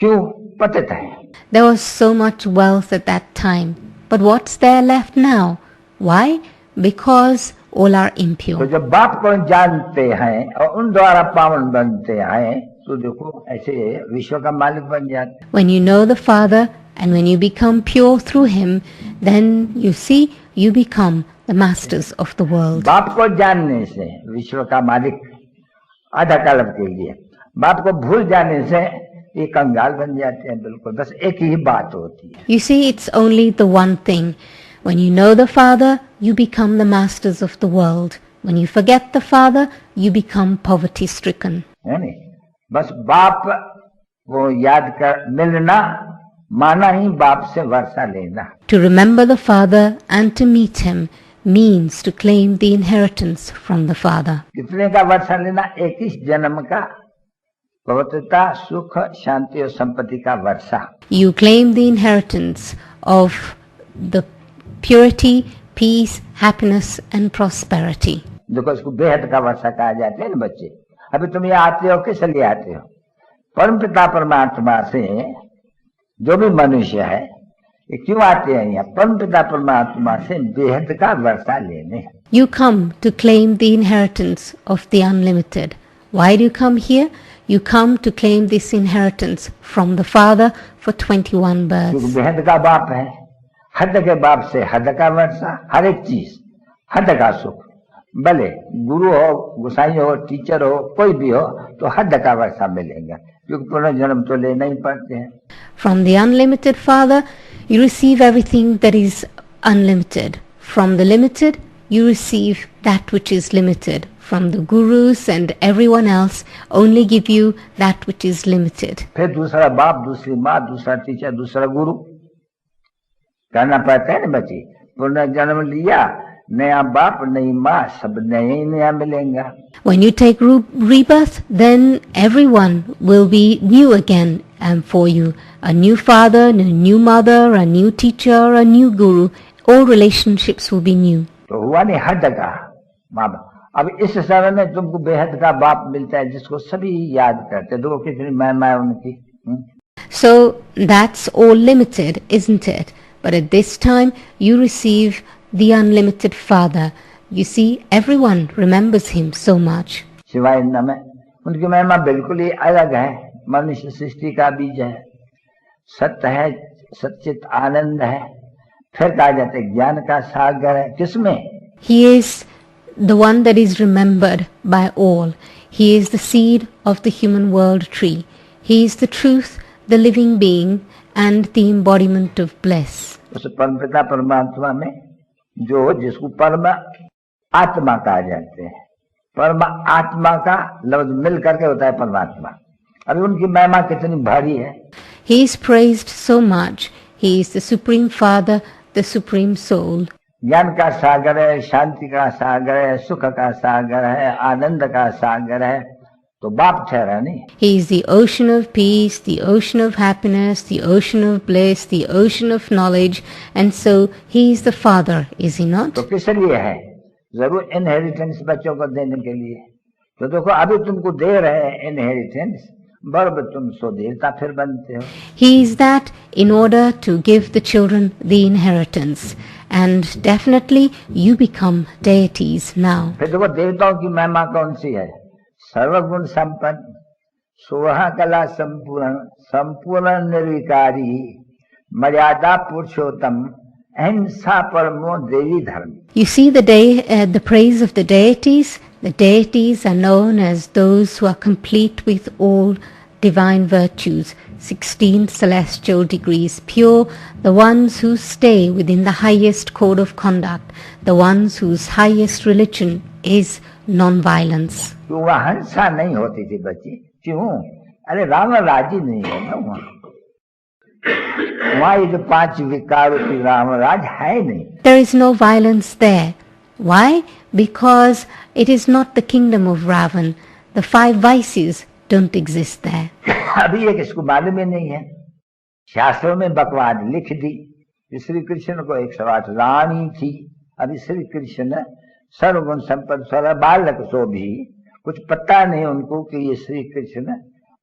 क्यों पतित है? There was so much wealth at that time. But what's there left now? Why? Because all are तो impure. जब बाप को जानते हैं और उन द्वारा पावन बनते हैं तो देखो ऐसे विश्व का मालिक बन जाते। When you know the Father and when you become pure through Him, then you see you become the masters of the world. बाप को जानने से विश्व का मालिक आधा कालब के लिए, बाप को भूल जाने से ये कंगाल बन जाते हैं। बिल्कुल बस एक ही बात होती है। You see, it's only the one thing. When you know the Father, you become the masters of the world. When you forget the father, you become poverty stricken. है नहीं? बस बाप को याद कर मिलना माना ही बाप से वर्षा लेना. To remember the father and to meet him means to claim the inheritance from the father. कितने का वर्षा लेना? 21 जन्म का पवित्रता, सुख, शांति और संपत्ति का वर्षा. You claim the inheritance of the purity, peace, happiness and prosperity. देखो इसको बेहद का वर्षा कहा जाता है ना बच्चे. अभी तुम ये आते हो किस लिए आते हो? परमपिता परमात्मा से जो भी मनुष्य है ये क्यों आते हैं यहाँ? परमपिता परमात्मा से बेहद का वर्षा लेने. You come to claim the inheritance of the unlimited. Why do you come here? You come to claim this inheritance from the Father for 21 births. क्योंकि बेहद का बाप है. हद के बाप से हद का वर्षा, हर एक चीज, हद का सुख. भले गुरु हो, गुसाई हो, टीचर हो, कोई भी हो, तो हद का वर्षा मिलेगा. क्योंकि पुनर्जन्म तो लेना ही पड़ते हैं. From the unlimited Father, you receive everything that is unlimited. From the limited, you receive that which is limited. From the gurus and everyone else, only give you that which is limited. फिर दूसरा बाप, दूसरी माँ, दूसरा teacher, दूसरा गुरु करना पड़ता है ना बच्चे. पुनर्जन्म लिया, नया बाप, नई माँ, सब नया मिलेगा. When you take rebirth, then everyone will be new again for you. A new father, a new mother, a new teacher, a new guru. All relationships will be new. तो हुआ नहीं हद का माँ बाप. अब इस समय में तुमको बेहद का बाप मिलता है जिसको सभी याद करते हैं. देखो कितनी महिमा है उनकी. So that's all limited, isn't it? But at this time, you receive the unlimited Father. You see, everyone remembers him so much. शिवाय नमः. उनकी महिमा बिल्कुल ही अलग है. मनुष्य सृष्टि का बीज है, सत्य है, सच्चित आनंद है. फिर कहा जाता है ज्ञान का सागर है. किसमें? He is the one that is remembered by all. He is the seed of the human world tree. He is the truth, the living being, and the embodiment of bliss. उस परमपिता परमात्मा में जो जिसको परम आत्मा कहा जाते हैं, परम आत्मा का लफ्ज मिल करके होता है परमात्मा. अभी उनकी महिमा कितनी भारी है. He is praised so much. He is the Supreme Father, the Supreme Soul. ज्ञान का सागर है, शांति का सागर है, सुख का सागर है, आनंद का सागर है. तो बाप ठहरा नहीं. He is the ocean of peace, the ocean of happiness, the ocean of bliss, the ocean of knowledge, and so he is the Father, is he not? तो किस लिए है? जरूर इनहेरिटेंस बच्चों को देने के लिए. तो देखो अभी तुमको दे रहे हैं इनहेरिटेंस, बर्ब तुम सो देवता फिर बनते हो. He is that in order to give the children the inheritance, and definitely you become deities now. फिर देखो देवताओं की महिमा कौन सी है? सर्वगुण संपन्न, सोहा कला संपूर्ण, संपूर्ण निर्विकारी, मर्यादा पुरुषोत्तम, अहिंसा परमो देवी धर्म. You see the praise of the deities. The deities are known as those who are complete with all divine virtues, 16 celestial degrees pure, the ones who stay within the highest code of conduct, the ones whose highest religion is non-violence. क्यों वहाँ हिंसा नहीं होती थी बच्ची? क्यों? अरे राम राजी नहीं है ना वहाँ. वहाँ ये जो 5 विकारों की राम राज है नहीं. There is no violence there. Why? Because it is not the kingdom of Ravan. The 5 vices don't exist there. अभी एक इसको मालूम ही नहीं है. शास्त्रों में बकवाद लिख दी. श्री कृष्ण को 108 रानी थी. अभी श्री कृष्ण सर्वगुण संपन्न स्वर बालक सो भी कुछ पता नहीं उनको कि ये श्री कृष्ण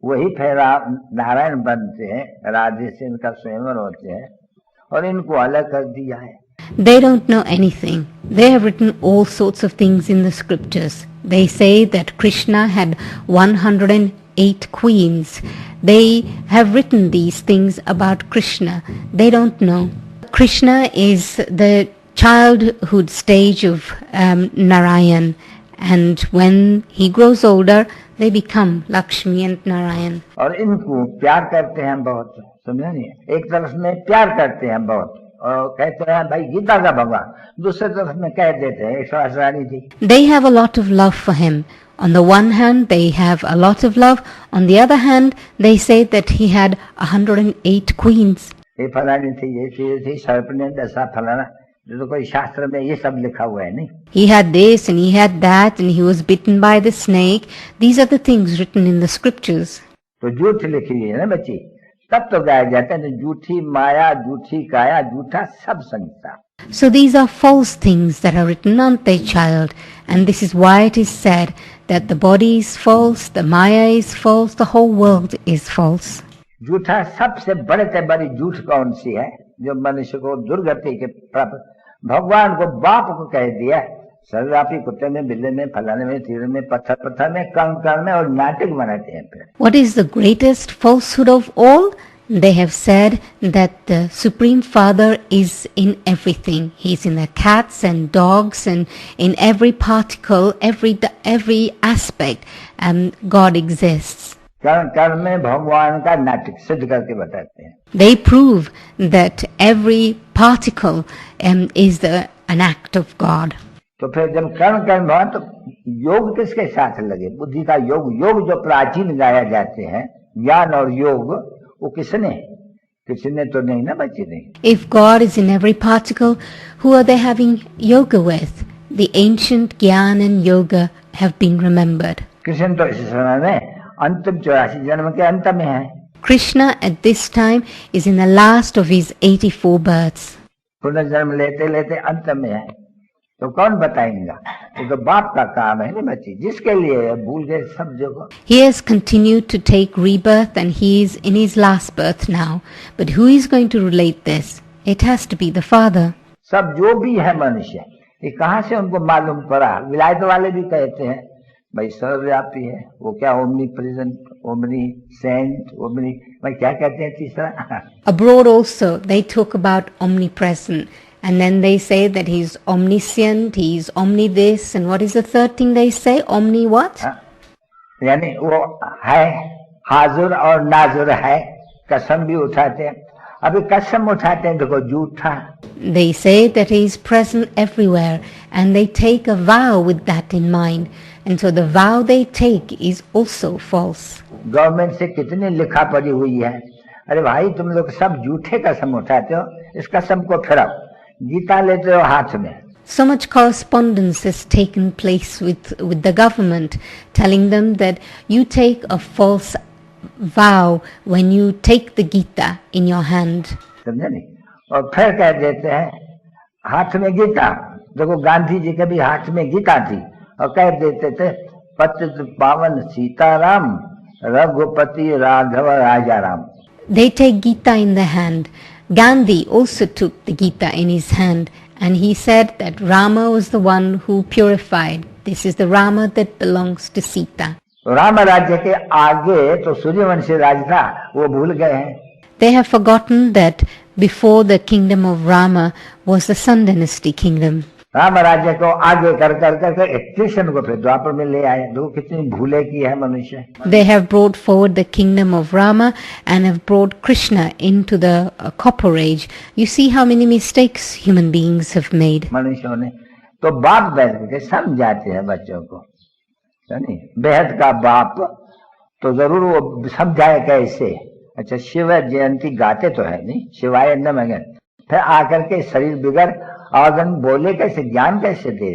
वही फिर नारायण बनते हैं, राधे से इनका स्वयंवर होते हैं और इनको अलग कर दिया है. They don't know anything. They have written all sorts of things in the scriptures. They say that Krishna had 108 queens. They have written these things about Krishna. They don't know. Krishna is the childhood stage of Narayan, and when he grows older, they become Lakshmi and Narayan. और इनको प्यार करते हैं बहुत. समझे नहीं? एक तरफ में प्यार करते हैं बहुत कहते हैं भाई गीता का भगवान, दूसरे तरफ में कह देते हैं 108 रानी थी। They have a lot of love for him. On the one hand, they have a lot of love. On the other hand, they say that he had 108 queens. ये फलानी थी, ये थी, सर्प ने दशा फलाना, जो तो कोई शास्त्र में ये सब लिखा हुआ है नहीं। He had this and he had that and he was bitten by the snake. These are the things written in the scriptures. तो झूठ लिखी हुई है ना बच्ची, तब तो गाया जाता है झूठी माया, झूठी काया, झूठा सब संसार। So these are false things that are written, aren't they, child? And this is why it is said that the body is false, the Maya is false, the whole world is false. झूठा सबसे बड़े से बड़ी झूठ कौन सी है जो मनुष्य को दुर्गति के प्राप्त, भगवान को बाप को कह दिया, सर्वव्यापी कुत्ते में, बिल्ले में, फलाने में, तीर में, पत्थर में, कंकड़ में, और नाटक बनाते हैं फिर। What is the greatest falsehood of all? They have said that the Supreme Father is in everything. He is in the cats and dogs and in every particle, every aspect. God exists. कर्म में भगवान का नाटक सिद्ध करके बताते हैं। They prove that every particle is an act of God. तो फिर जब कर्म भगवान, तो योग किसके साथ लगे? बुद्धि का योग, योग जो प्राचीन गाया जाते हैं, ज्ञान और योग, वो किसने तो नहीं ना बच्चे नहीं। If God is in every particle, who are they having yoga with? The ancient Gyan and Yoga have been remembered. Krishna तो इस समय में अंतिम 84 जन्म के अंत में है। Krishna at this time is in the last of his 84 births. पुनर्जन्म लेते लेते अंत में है, तो कौन बताएगा? ये तो बाप का काम है ना बच्ची, जिसके लिए भूल गए सब जगह। He has continued to take rebirth and he is in his last birth now. But who is going to relate this? It has to be the Father. सब जो भी है मनुष्य, ये कहाँ से उनको मालूम पड़ा? विलायत वाले भी कहते हैं भाई सर्वव्यापी है, वो क्या omnipresent, omniscient, omni, भाई क्या कहते हैं तीसरा? Abroad also they talk about omnipresent. And then they say that he's omniscient, he's omni this, and what is the third thing they say? Omni what? यानी वो है, हाजुर और नाजुर है, कसम भी उठाते हैं। अभी कसम उठाते हैं देखो झूठा। They say that he is present everywhere and they take a vow with that in mind. And so the vow they take is also false. Government से कितनी लिखा पड़ी हुई है, अरे भाई तुम लोग सब झूठे कसम उठाते हो, इस कसम को फिराओ, गीता लेते हो हाथ में। So much correspondence has taken place with the government, telling them that you take a false vow when you take the Gita in your hand. समझे नहीं? और फिर कह देते हैं हाथ में गीता, देखो गांधी जी के भी हाथ में गीता थी, और कह देते थे पतित पावन सीताराम, रघुपति राघव राजा Ram. They take Gita in the hand. Gandhi also took the Gita in his hand and he said that Rama was the one who purified. This is the Rama that belongs to Sita. Ram राज्य के आगे तो सूर्यवंशी राज था, वो भूल गए हैं। They have forgotten that before the kingdom of Rama was the Sun Dynasty kingdom. Ram राज्य को आगे कर कृष्ण को फिर द्वापर में ले आए। देखो कितनी भूले की है मनुष्य। They have brought forward the kingdom of Rama and have brought Krishna into the Copper Age. You see how many mistakes human beings have made. मनुष्यों ने तो बाप बैठ के समझाते हैं बच्चों को, नहीं बेहद का बाप तो जरूर वो समझाए कैसे। अच्छा शिव जयंती गाते तो है नहीं, शिवाय नमः, फिर आकर के शरीर बिगड़ और बोले कैसे, ज्ञान कैसे दे?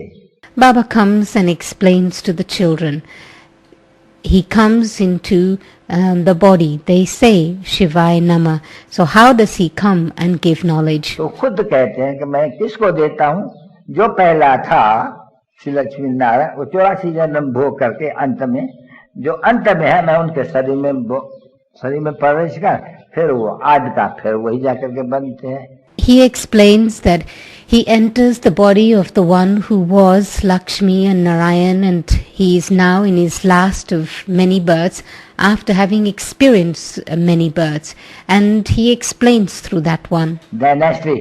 Baba comes and explains to the children. He comes into the body. They say Shivaya Nama. So how does he come and give knowledge? तो खुद कहते हैं कि मैं किसको देता हूँ? जो पहला था श्री लक्ष्मी नारायण, वो 84 जन्म भोग करके अंत में, जो अंत में है मैं उनके शरीर में प्रवेश कर, फिर वो आदि का फिर वही जाकर के बनते हैं। He explains that he enters the body of the one who was Lakshmi and Narayan, and he is now in his last of many births after having experienced many births, and he explains through that one. Dynasty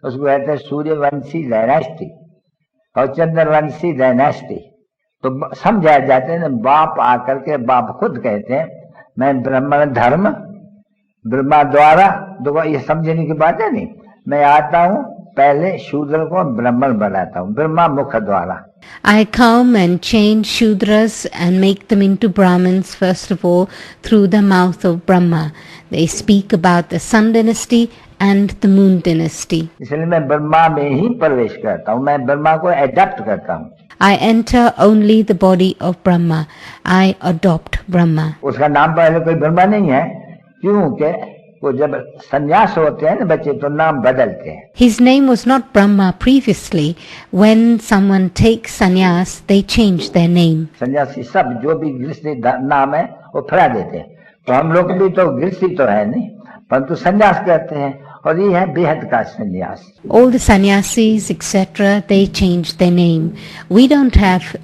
उसको कहते हैं, Suryavanshi dynasty और Chandravanshi dynasty. तो समझाया जाते हैं बाप आकर के, बाप खुद कहते हैं मैं ब्राह्मण धर्म ब्रह्मा द्वारा, देखो ये समझने की बात है नहीं, मैं आता हूँ पहले शूद्र को ब्राह्मण बनाता हूँ ब्रह्मा मुख द्वारा. I come and change Shudras and make them into Brahmins first of all through the mouth of Brahma. They speak about the Sun dynasty and the Moon dynasty. इसलिए मैं ब्रह्मा में ही प्रवेश करता हूँ. मैं ब्रह्मा को एडॉप्ट करता हूँ. I enter only the body of Brahma. I adopt Brahma. उसका नाम पहले कोई ब्रह्मा नहीं है, क्योंकि वो जब संन्यास होते हैं ना बच्चे तो नाम बदलते हैं. His name was not Brahma previously. When someone takes sannyas, they change their name. सन्यासी सब जो भी गृहस्थी नाम है वो फैला देते हैं. तो हम लोग भी तो गृहस्थी तो है नहीं, परंतु संन्यास कहते हैं, और ये है बेहद का संन्यास. All the sannyasis, etc., they change their name. We don't have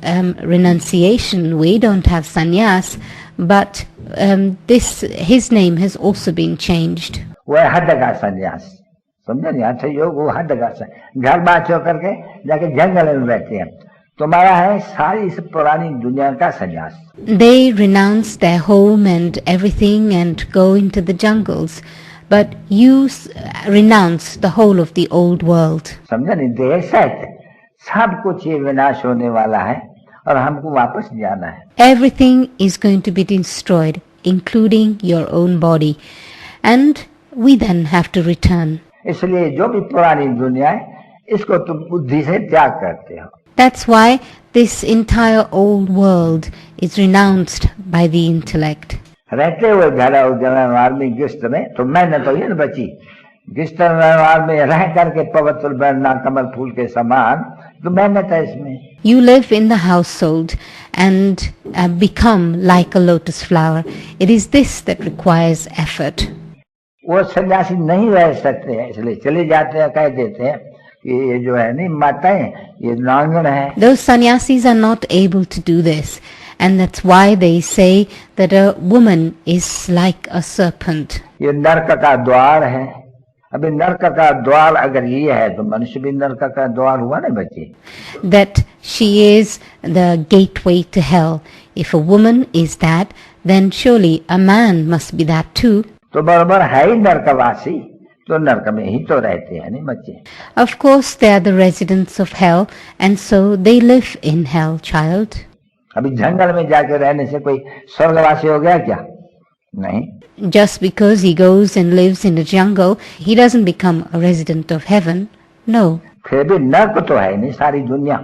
renunciation, we don't have sannyas, but his name has also been changed. वो है हद का संन्यास. समझे नहीं? अच्छा योग वो हद का घर बार छोड़ करके जाके जंगल में रहते हैं. तुम्हारा है सारी इस पुरानी दुनिया का संन्यास. They renounce their home and everything and go into the jungles. But you renounce the whole of the old world. समझा नहीं? देह सहित सब कुछ ये विनाश होने वाला है और हमको वापस जाना है. Everything is going to be destroyed, including your own body. And we then have to return. इसलिए जो भी पुरानी दुनिया है इसको तुम बुद्धि से त्याग करते हो. That's why this entire old world is renounced by the intellect. रहते हुए घर और व्यवहार में गृहस्थ में तो मेहनत तो ये न बची. गृहस्थ व्यवहार में रह करके पवित्र बनना कमल फूल के समान, तो मेहनत है इसमें. You live in the household and become like a lotus flower. It is this that requires effort. वो सन्यासी नहीं रह सकते हैं, इसलिए चले जाते हैं, कह देते हैं कि ये जो है नहीं माताएं ये नांगन है. Those sannyasis are not able to do this. And that's why they say that a woman is like a serpent. ये नरक का द्वार है. अभी नरक का द्वार अगर ये है तो मनुष्य भी नरक का द्वार हुआ ना बच्चे. That she is the gateway to hell. If a woman is that, then surely a man must be that too. तो बराबर है ही नरकवासी, तो नरक में ही तो रहते हैं नहीं बच्चे. Of course they are the residents of hell, and so they live in hell, child. अभी जंगल में जाके रहने से कोई स्वर्गवासी हो गया क्या? नहीं. Just because he goes and lives in the jungle, he doesn't become a resident of heaven. No. फिर भी नरक तो है नहीं सारी दुनिया.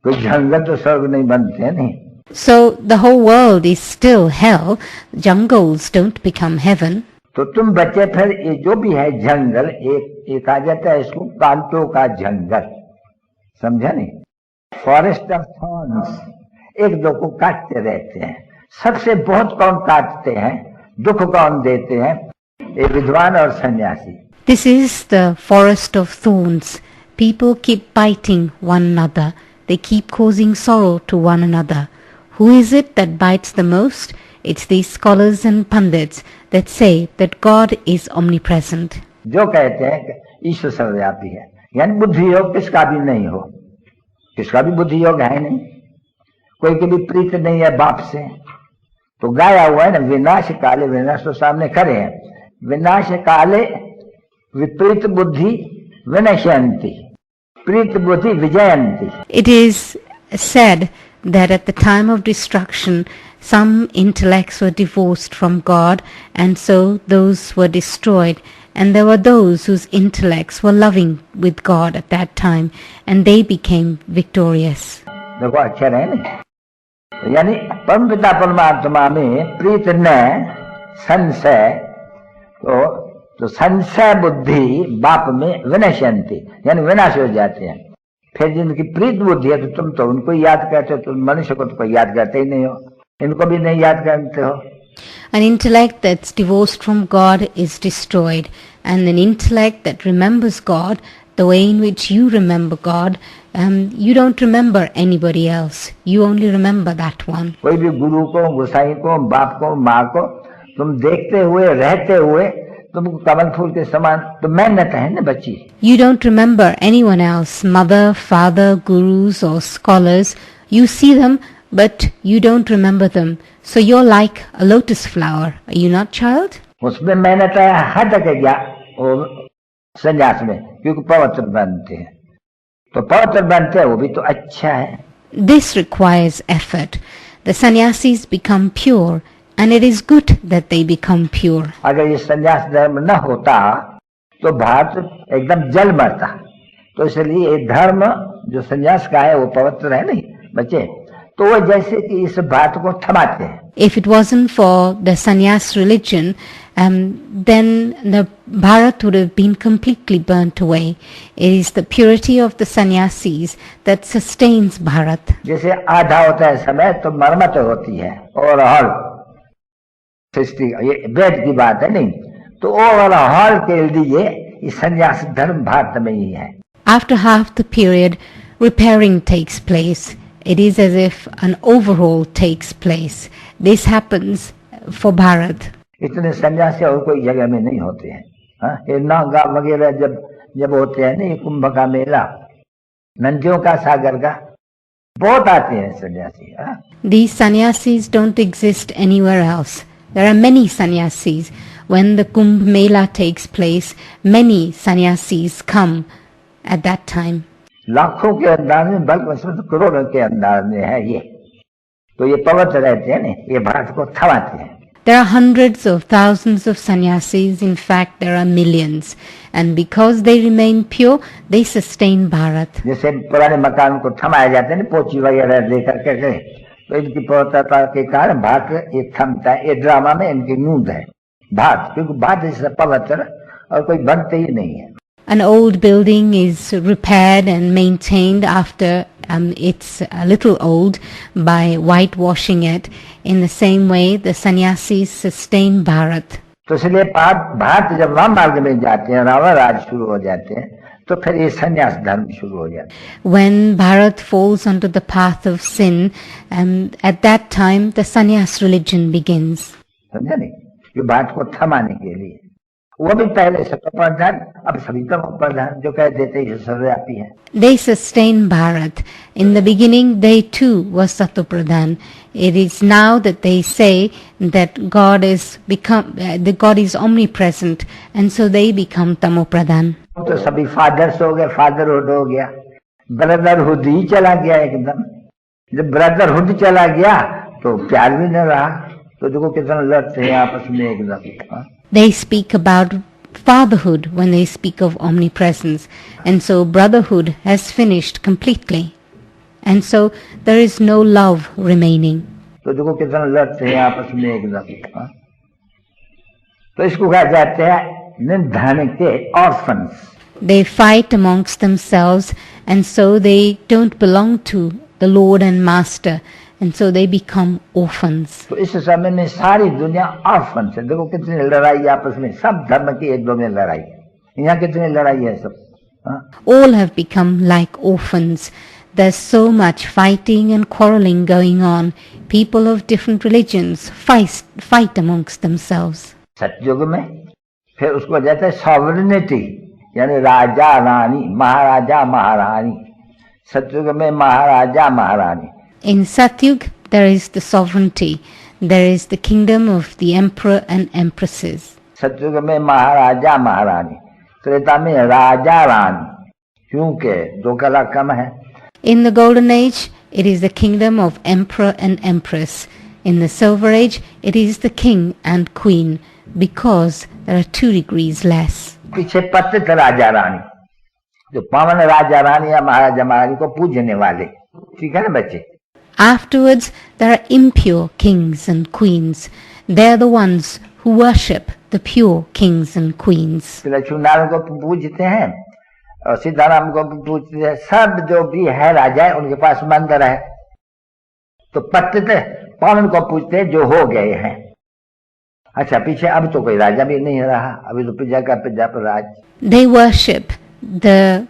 कोई जंगल तो स्वर्ग नहीं बनते हैं नहीं. So the whole world is still hell. Jungles don't become heaven. तो तुम बच्चे फिर ये जो भी है जंगल एक आ जाता है इसको कांटों का जंगल. समझा नहीं? Forest of thorns. एक दो को काटते रहते हैं. सबसे बहुत कौन काटते हैं, दुख कौन देते हैं? ये विद्वान और सन्यासी. This is the forest of thorns. People keep biting one another. They keep causing sorrow to one another. Who is it that bites the most? It's these scholars and pundits that say that God is omnipresent. जो कहते हैं कि ईश्वर सर्वव्यापी है, यानी बुद्धि योग किसका भी नहीं हो. किसका भी बुद्धि योग है नहीं. कोई की भी प्रीत नहीं है बाप से, तो गाया हुआ है ना विनाश काले. विनाश तो सामने खड़े हैं. विनाश काले विपरीत बुद्धि विनश्यन्ति, प्रीत बुद्धि विजयन्ति. It is said that at the time of destruction some intellects were divorced from God, and so those were destroyed, and there were those whose intellects were loving with God at that time, and they became victorious. देखो अक्षर है ना, यानी परमपिता परमात्मा में प्रीत न संशय, तो संशय बुद्धि बाप में विनश्यन्ति, यानी विनाश हो जाते हैं. फिर जिनकी प्रीत बुद्धि है तो तुम तो उनको याद करते हो, तुम मनुष्य को तो कोई याद करते ही नहीं हो, इनको भी नहीं याद करते हो. An intellect that's divorced from God is destroyed, and an intellect that remembers God the way in which you remember God, you don't remember anybody else. You only remember that one. कोई भी गुरु को, गोसाई को, बाप को, माँ को तुम देखते हुए रहते हुए तुम कमल फूल के समान तो मेहनत है ना बच्ची. You don't remember anyone else, mother, father, gurus or scholars. You see them, but you don't remember them. So you're like a lotus flower. Are you not, child? उसमें मेहनत है हद के गया. संन्यास में, क्योंकि पवित्र बनते हैं। तो पवित्र बनते हैं वो भी तो अच्छा है। This requires effort. The sannyasis become pure, and it is good that they become pure. अगर ये संन्यास धर्म न होता तो भारत एकदम जल मरता। तो इसलिए ये धर्म जो संन्यास का है वो पवित्र है नहीं बच्चे, तो वो जैसे कि इस बात को थमाते हैं। If it wasn't for the sannyas religion, then the Bharat would have been completely burnt away. It is the purity of the sannyasis that sustains Bharat. जैसे आधा होता है समय तो मरम्मत होती है, ओवरऑल सृष्टि, ये वेद की बात है नहीं, तो ओवरऑल के लिए ये संन्यास धर्म भारत में ही है। After half the period, repairing takes place. It is as if an overhaul takes place. This happens for Bharat. इतने सन्यासी और कोई जगह में नहीं होते हैं। हाँ, ये नागा वगैरह जब होते हैं ना, कुंभ का मेला, नदियों का, सागर का, बहुत आते हैं सन्यासी। हाँ? These sannyasis don't exist anywhere else. There are many sannyasis. When the Kumbh Mela takes place, many sannyasis come at that time. लाखों के अंदाज में, बल्कि करोड़ों के अंदाज में है ये। तो ये पवित्र रहते हैं ना, ये भारत को थमाते हैं। There are hundreds of thousands of sannyasis. In fact, there are millions. And because they remain pure, they sustain Bharat. जैसे पुराने मकान को थमाया जाते हैं, पोची वगैरह देकर के, तो इनकी पवित्रता के कारण भारत ये थमता है। ये ड्रामा में इनकी नींद है भारत, क्योंकि भारत इससे पवित्र और कोई बनते ही नहीं है। An old building is repaired and maintained after it's a little old by whitewashing it. In the same way, the sannyasis sustain Bharat. तो इसलिए भारत जब राम मार्ग में जाते हैं, रावण राज शुरू हो जाते हैं, तो फिर ये संन्यास धर्म शुरू हो जाता है। When Bharat falls onto the path of sin, at that time the sannyas religion begins. समझा नहीं? ये बात को थमाने के लिए वो भी पहले सत्व प्रधान, अब सभी तम प्रधान, जो कह देते हैं सर्वव्यापी है। They sustain Bharat. In the beginning, they too were Sattva Pradhan. It is now that they say that God is omnipresent, and so they become Tamo Pradhan. तो सभी फादर्स हो गए, फादरहुड हो गया, ब्रदरहुड ही चला गया एकदम। जब ब्रदरहुड चला गया तो प्यार भी न रहा, तो देखो कितना लड़ते हैं आपस में एकदम। They speak about fatherhood when they speak of omnipresence, and so brotherhood has finished completely, and so there is no love remaining. तो देखो कितना लड़ते हैं आपस में एकदम। तो इसको कहा जाता है निर्धन के orphans. They fight amongst themselves, and so they don't belong to the Lord and Master, and so they become orphans. तो इस समय में सारी दुनिया ऑर्फन्स है। देखो कितनी लड़ाई आपस में, सब धर्म की एक दो में लड़ाई, यहाँ कितनी लड़ाई है सब। All have become like orphans. There's so much fighting and quarreling going on. People of different religions fight amongst themselves. सतयुग में फिर उसको कहते हैं सॉवरेनिटी, यानी राजा रानी, महाराजा महारानी। सतयुग में महाराजा महारानी। In Satyug, there is the sovereignty. There is the kingdom of the emperor and empresses. सतयुग में महाराजा महारानी, त्रेता में राजा रानी, क्योंकि दो कला कम है। In the golden age, it is the kingdom of emperor and empress. In the silver age, it is the king and queen, because there are 2 degrees less. पीछे पतित राजा रानी, जो पावन राजा रानी या महाराजा महारानी को पूजने वाले, ठीक है ना बच्चे। Afterwards, there are impure kings and queens. They are the ones who worship the pure kings and queens. Lakshmi Narayan को पूजते हैं और सीताराम को पूजते हैं, सब जो भी है राजा है उनके पास मंदिर है। तो पतित पावन को पूजते हैं जो हो गए हैं। अच्छा, पीछे अब तो कोई राजा भी नहीं रहा, अभी तो प्रजा पर राज। They worship the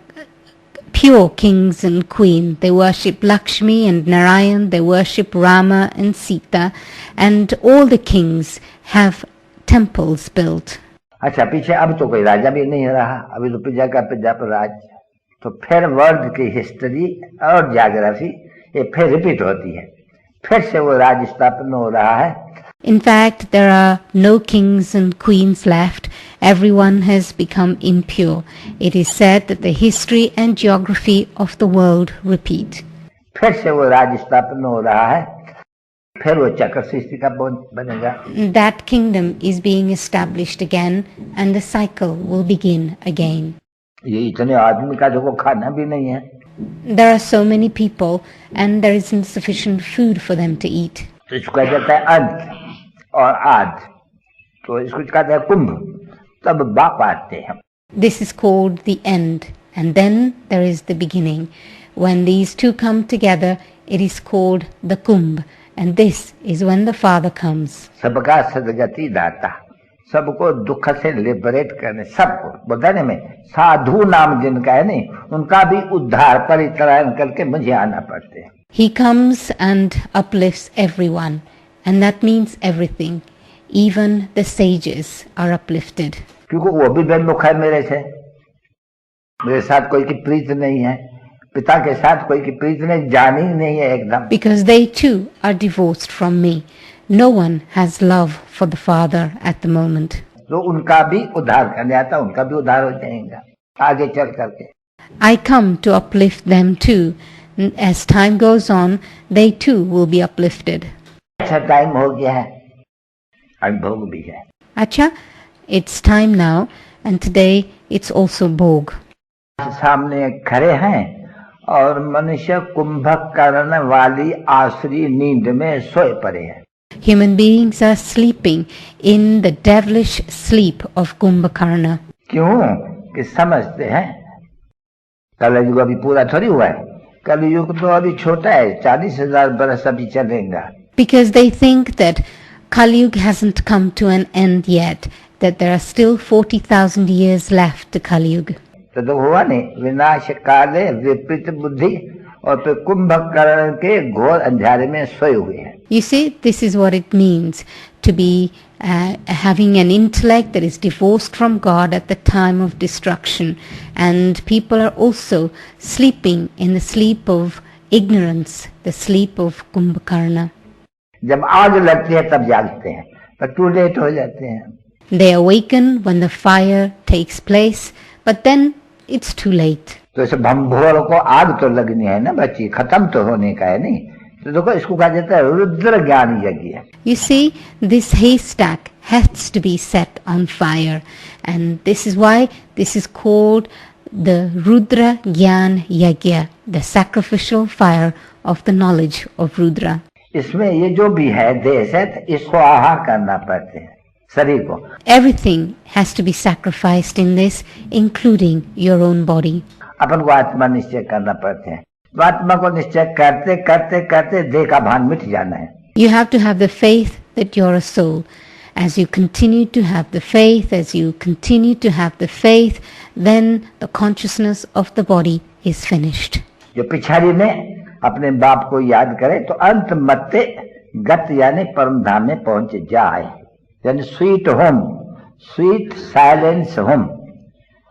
pure kings and queen. They worship Lakshmi and Narayan. They worship Rama and Sita, and all the kings have temples built. अच्छा, पीछे अब तो कोई राजा भी नहीं रहा, अभी तो प्रजा पर राज। तो फिर वर्ल्ड की हिस्ट्री और ज्योग्राफी ये फिर रिपीट होती है, फिर से वो राज स्थापन हो रहा है। In fact, there are no kings and queens left, everyone has become impure. It is said that the history and geography of the world repeat. फिर से वो राज्य स्थापन हो रहा है, फिर वो चक्र सृष्टि का बनेगा. That kingdom is being established again and the cycle will begin again. ये इतने आदमी का देखो खाना भी नहीं है. There are so many people and there isn't sufficient food for them to eat. तो इसको कहा जाता है अंत और आद, तो इसको कहा जाता है कुंभ. तब बाप आते हैं. This is called the end, and then there is the beginning. When these two come together, it is called the kumbh, and this is when the Father comes. सबका सदगति दाता, सबको दुख से लिबरेट करने, सबको बताने में साधु नाम जिनका है नहीं, उनका भी उद्धार परित्राण करके मुझे आना पड़ते हैं. He comes and uplifts everyone, and that means everything. Even the sages are uplifted. क्योंकि वो भी बेमुख है मेरे से, मेरे साथ कोई की प्रीत नहीं है, पिता के साथ कोई की प्रीत नहीं, जानी ही नहीं है एकदम. Because they too are divorced from me. No one has love for the Father at the moment. तो उनका भी उद्धार करने आता, उनका भी उद्धार हो जाएगा आगे चल करके. I come to uplift them too. As time goes on, they too will be uplifted. अच्छा टाइम हो गया है, अनुभोग भी है. Acha, it's time now, and today it's also Bhog. सामने खड़े हैं और मनुष्य कुंभकर्ण वाली आसुरी नींद में सोए पड़े हैं. Human beings are sleeping in the devilish sleep of Kumbhakarna. क्यों? कि समझते हैं कलयुग अभी पूरा थोड़ी हुआ है, कलयुग तो अभी छोटा है, 40,000 बरस अभी चलेगा. Because they think that Kali hasn't come to an end yet, that there are still 40,000 years left to Kali Yuga. तो हुआ नहीं, विनाश काले विपरीत बुद्धि और फिर कुंभकर्ण के घोर अंधेरे में सोए हुए हैं. You see, this is what it means to be having an intellect that is divorced from God at the time of destruction, and people are also sleeping in the sleep of ignorance, the sleep of Kumbhakarna. जब आग लगती है तब जागते हैं, पर to late हो जाते हैं. They awaken when the fire takes place, but then it's too late. तो इस भंभोर को आग तो लगनी है ना बच्ची, खत्म तो होने का है नहीं. तो देखो इसको कहा जाता है रुद्र ज्ञान यज्ञ. You see, this haystack has to be set on fire, and this is why this is called the Rudra Gyan Yagya, the sacrificial fire of the knowledge of Rudra. इसमें ये जो भी है देश है, इसको आहा करना पड़ते हैं शरीर को. Everything has to be sacrificed in this, including your own body. अपन को आत्मा निश्चय करना पड़ते हैं. तो आत्मा को निश्चय करते करते करते देह का भान मिट जाना है. You have to have the faith that you're a soul. As you continue to have the faith, as you continue to have the faith, then the consciousness of the body is finished. जो पिछाड़ी ने अपने बाप को याद करे तो अंत मत्ते गत यानी परम धाम में पहुंच जाए, यानी sweet home, sweet silence home,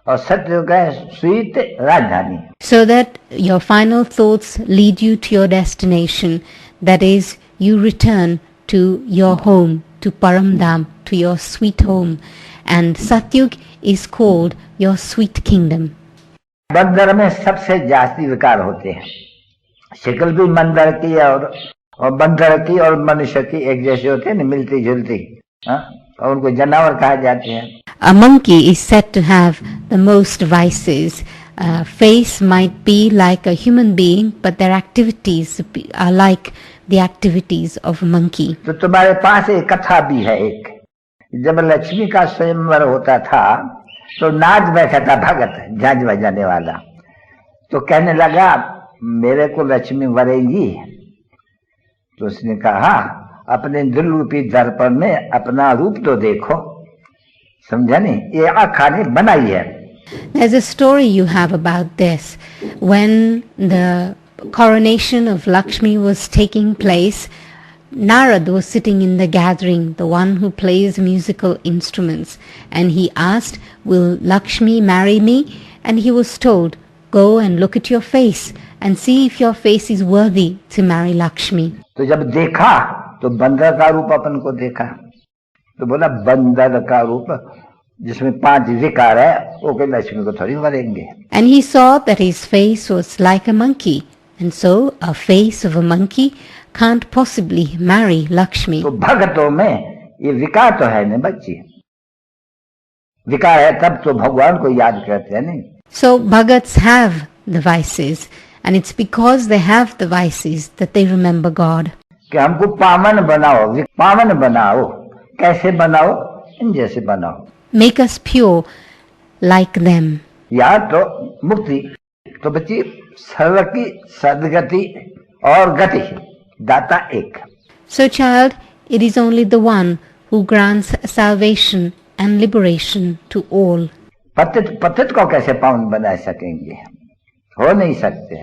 और सत्य का स्वीट राजधानी. So that your final thoughts lead you to your destination, that is, you return to your home, to Paramdham, to your sweet home, and Satyug is called your sweet kingdom. बंदर में सबसे जास्ती विकार होते हैं. शक्ल भी बंदर की और बंदर की और मनुष्य की एक जैसे होते हैं, मिलती जुलती, और उनको जानवर कहा जाते हैं. A monkey is said to have the most vices. Face might be like a human being, but their activities are like the activities of a monkey. तो तुम्हारे पास एक कथा भी है. एक जब लक्ष्मी का स्वयंवर होता था तो नाच बैठा था भगत, झांझ बजाने वाला. तो कहने लगा मेरे को लक्ष्मी वरेगी. तो उसने कहा अपने दिल रूपी दर्पण में अपना रूप तो देखो. समझा नहीं, ये आखाने बनाई है. There's a story you have about this. When the coronation of Lakshmi was taking place, Narad was sitting in the gathering, the one who plays musical instruments, and he asked, "Will Lakshmi marry me?" And he was told, "Go and look at your face and see if your face is worthy to marry Lakshmi." तो जब देखा तो बंदर का रूप अपन को देखा, तो बोला बंदर का रूप जिसमें 5 विकार है वो कोई लक्ष्मी को थोड़ी वरेंगे। And he saw that his face was like a monkey, and so a face of a monkey can't possibly marry Lakshmi. तो भक्तों में ये विकार तो है नहीं बच्ची, विकार है तब तो भगवान को याद करते हैं नहीं। So bhagats have the vices, and it's because they have the vices that they remember God. कि हमको पावन बनाओ, पावन बनाओ, कैसे बनाओ, इन जैसे बनाओ। Make us pure like them. या तो मुक्ति, तो बच्ची सर्व की सदगति और गति दाता एक। So child, it is only the one who grants salvation and liberation to all. पतित को कैसे पावन बना सकेंगे, हो नहीं सकते,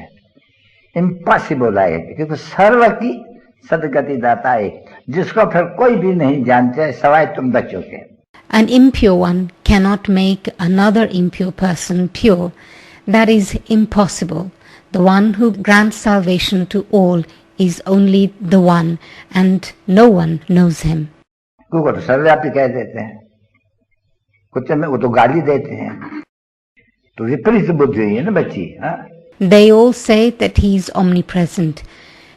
इम्पॉसिबल है, क्योंकि सर्व की सदगति दाता एक, जिसको फिर कोई भी नहीं जानते सवाए तुम बच्चों के। An impure one cannot make another impure person pure. That is impossible. The one who grants salvation to all is only the one, and no one knows him. को तो सर्वव्यापी कह देते हैं, कुछ में वो तो गाली देते हैं, तो विपरीत बुद्धि है ना बच्ची। They all say that he is omnipresent.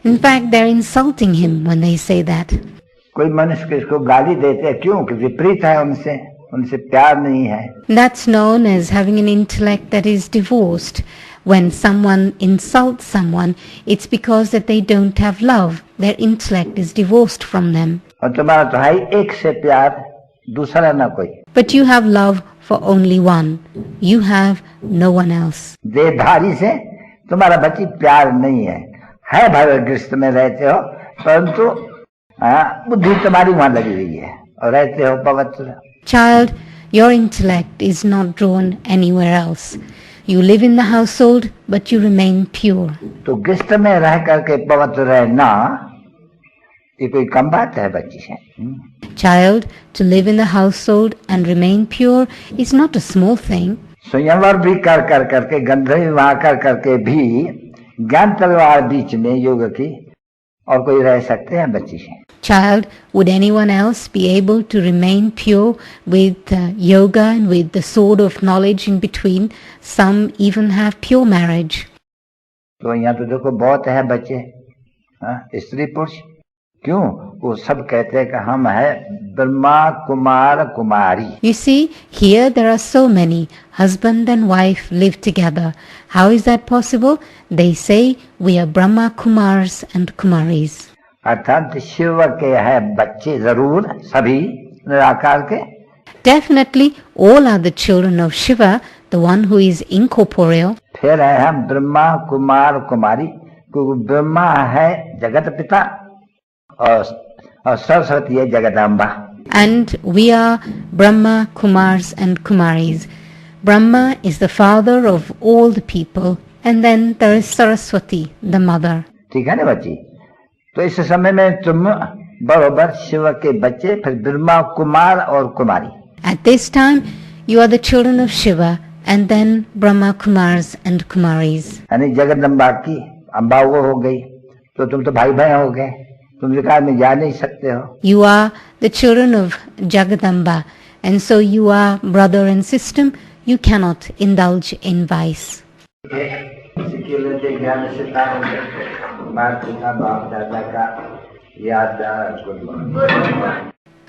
In fact, they're insulting him when they say that. कोई मनुष्य को इसको गाली देते हैं क्यों? कि विपरीत है उनसे, उनसे प्यार नहीं है। That's known as having an intellect that is divorced. When someone insults someone, it's because that they don't have love. Their intellect is divorced from them. और तुम्हारा तो है एक से प्यार, दूसरा ना कोई। But you have love for only one. You have no one else. देहधारी से तुम्हारा बच्ची प्यार नहीं है भवग्रस्त में रहते हो, परंतु बुद्धि तुम्हारी वहां लगी हुई है और रहते हो पवित्र। Child, your intellect is not drawn anywhere else. You live in the household, but you remain pure. तो गृहस्थ में रह करके पवित्र रहना ये कोई कम बात है बच्ची से। Child, to live in the household and remain pure is not a small thing. स्वयंवर भी कर करके गंधर्व विवाह कर करके भी ज्ञान तलवार बीच में योग की और कोई रह सकते हैं बच्ची से? Child, would anyone else be able to remain pure with yoga and with the sword of knowledge in between? Some even have pure marriage. तो यहाँ तो देखो बहुत है बच्चे, स्त्री पुरुष, क्यों? वो सब कहते हैं कि हम है ब्रह्मा कुमार कुमारी। You see, here there are so many. Husband and wife live together. How is that possible? They say we are Brahma Kumars and Kumaris. अर्थात शिव के है बच्चे जरूर सभी निराकार के। Definitely, all are the children of Shiva, the one who is incorporeal. फिर है हम ब्रह्मा कुमार कुमारी, क्योंकि ब्रह्मा है जगत पिता और सरस्वती है Jagdamba. And we are Brahma, Kumars and Kumaris. Brahma is the father of all the people, and then there is Saraswati, the mother. ठीक है ना बच्ची? तो इस समय में तुम बरोबर शिव के बच्चे, फिर ब्रह्मा कुमार और कुमारी। At this time, you are the children of Shiva, and then Brahma, Kumars and Kumaris. यानी जगदम्बा की अम्बा वो हो गई, तो तुम तो भाई भाई हो गए, तुम विकार में जा नहीं सकते हो। You are the children of Jagadamba, and so you are brother and sister. You cannot indulge in vice.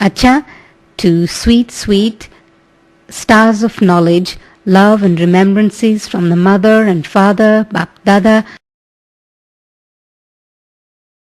Acha, to sweet, sweet stars of knowledge, love and remembrances from the mother and father, Bap Dada,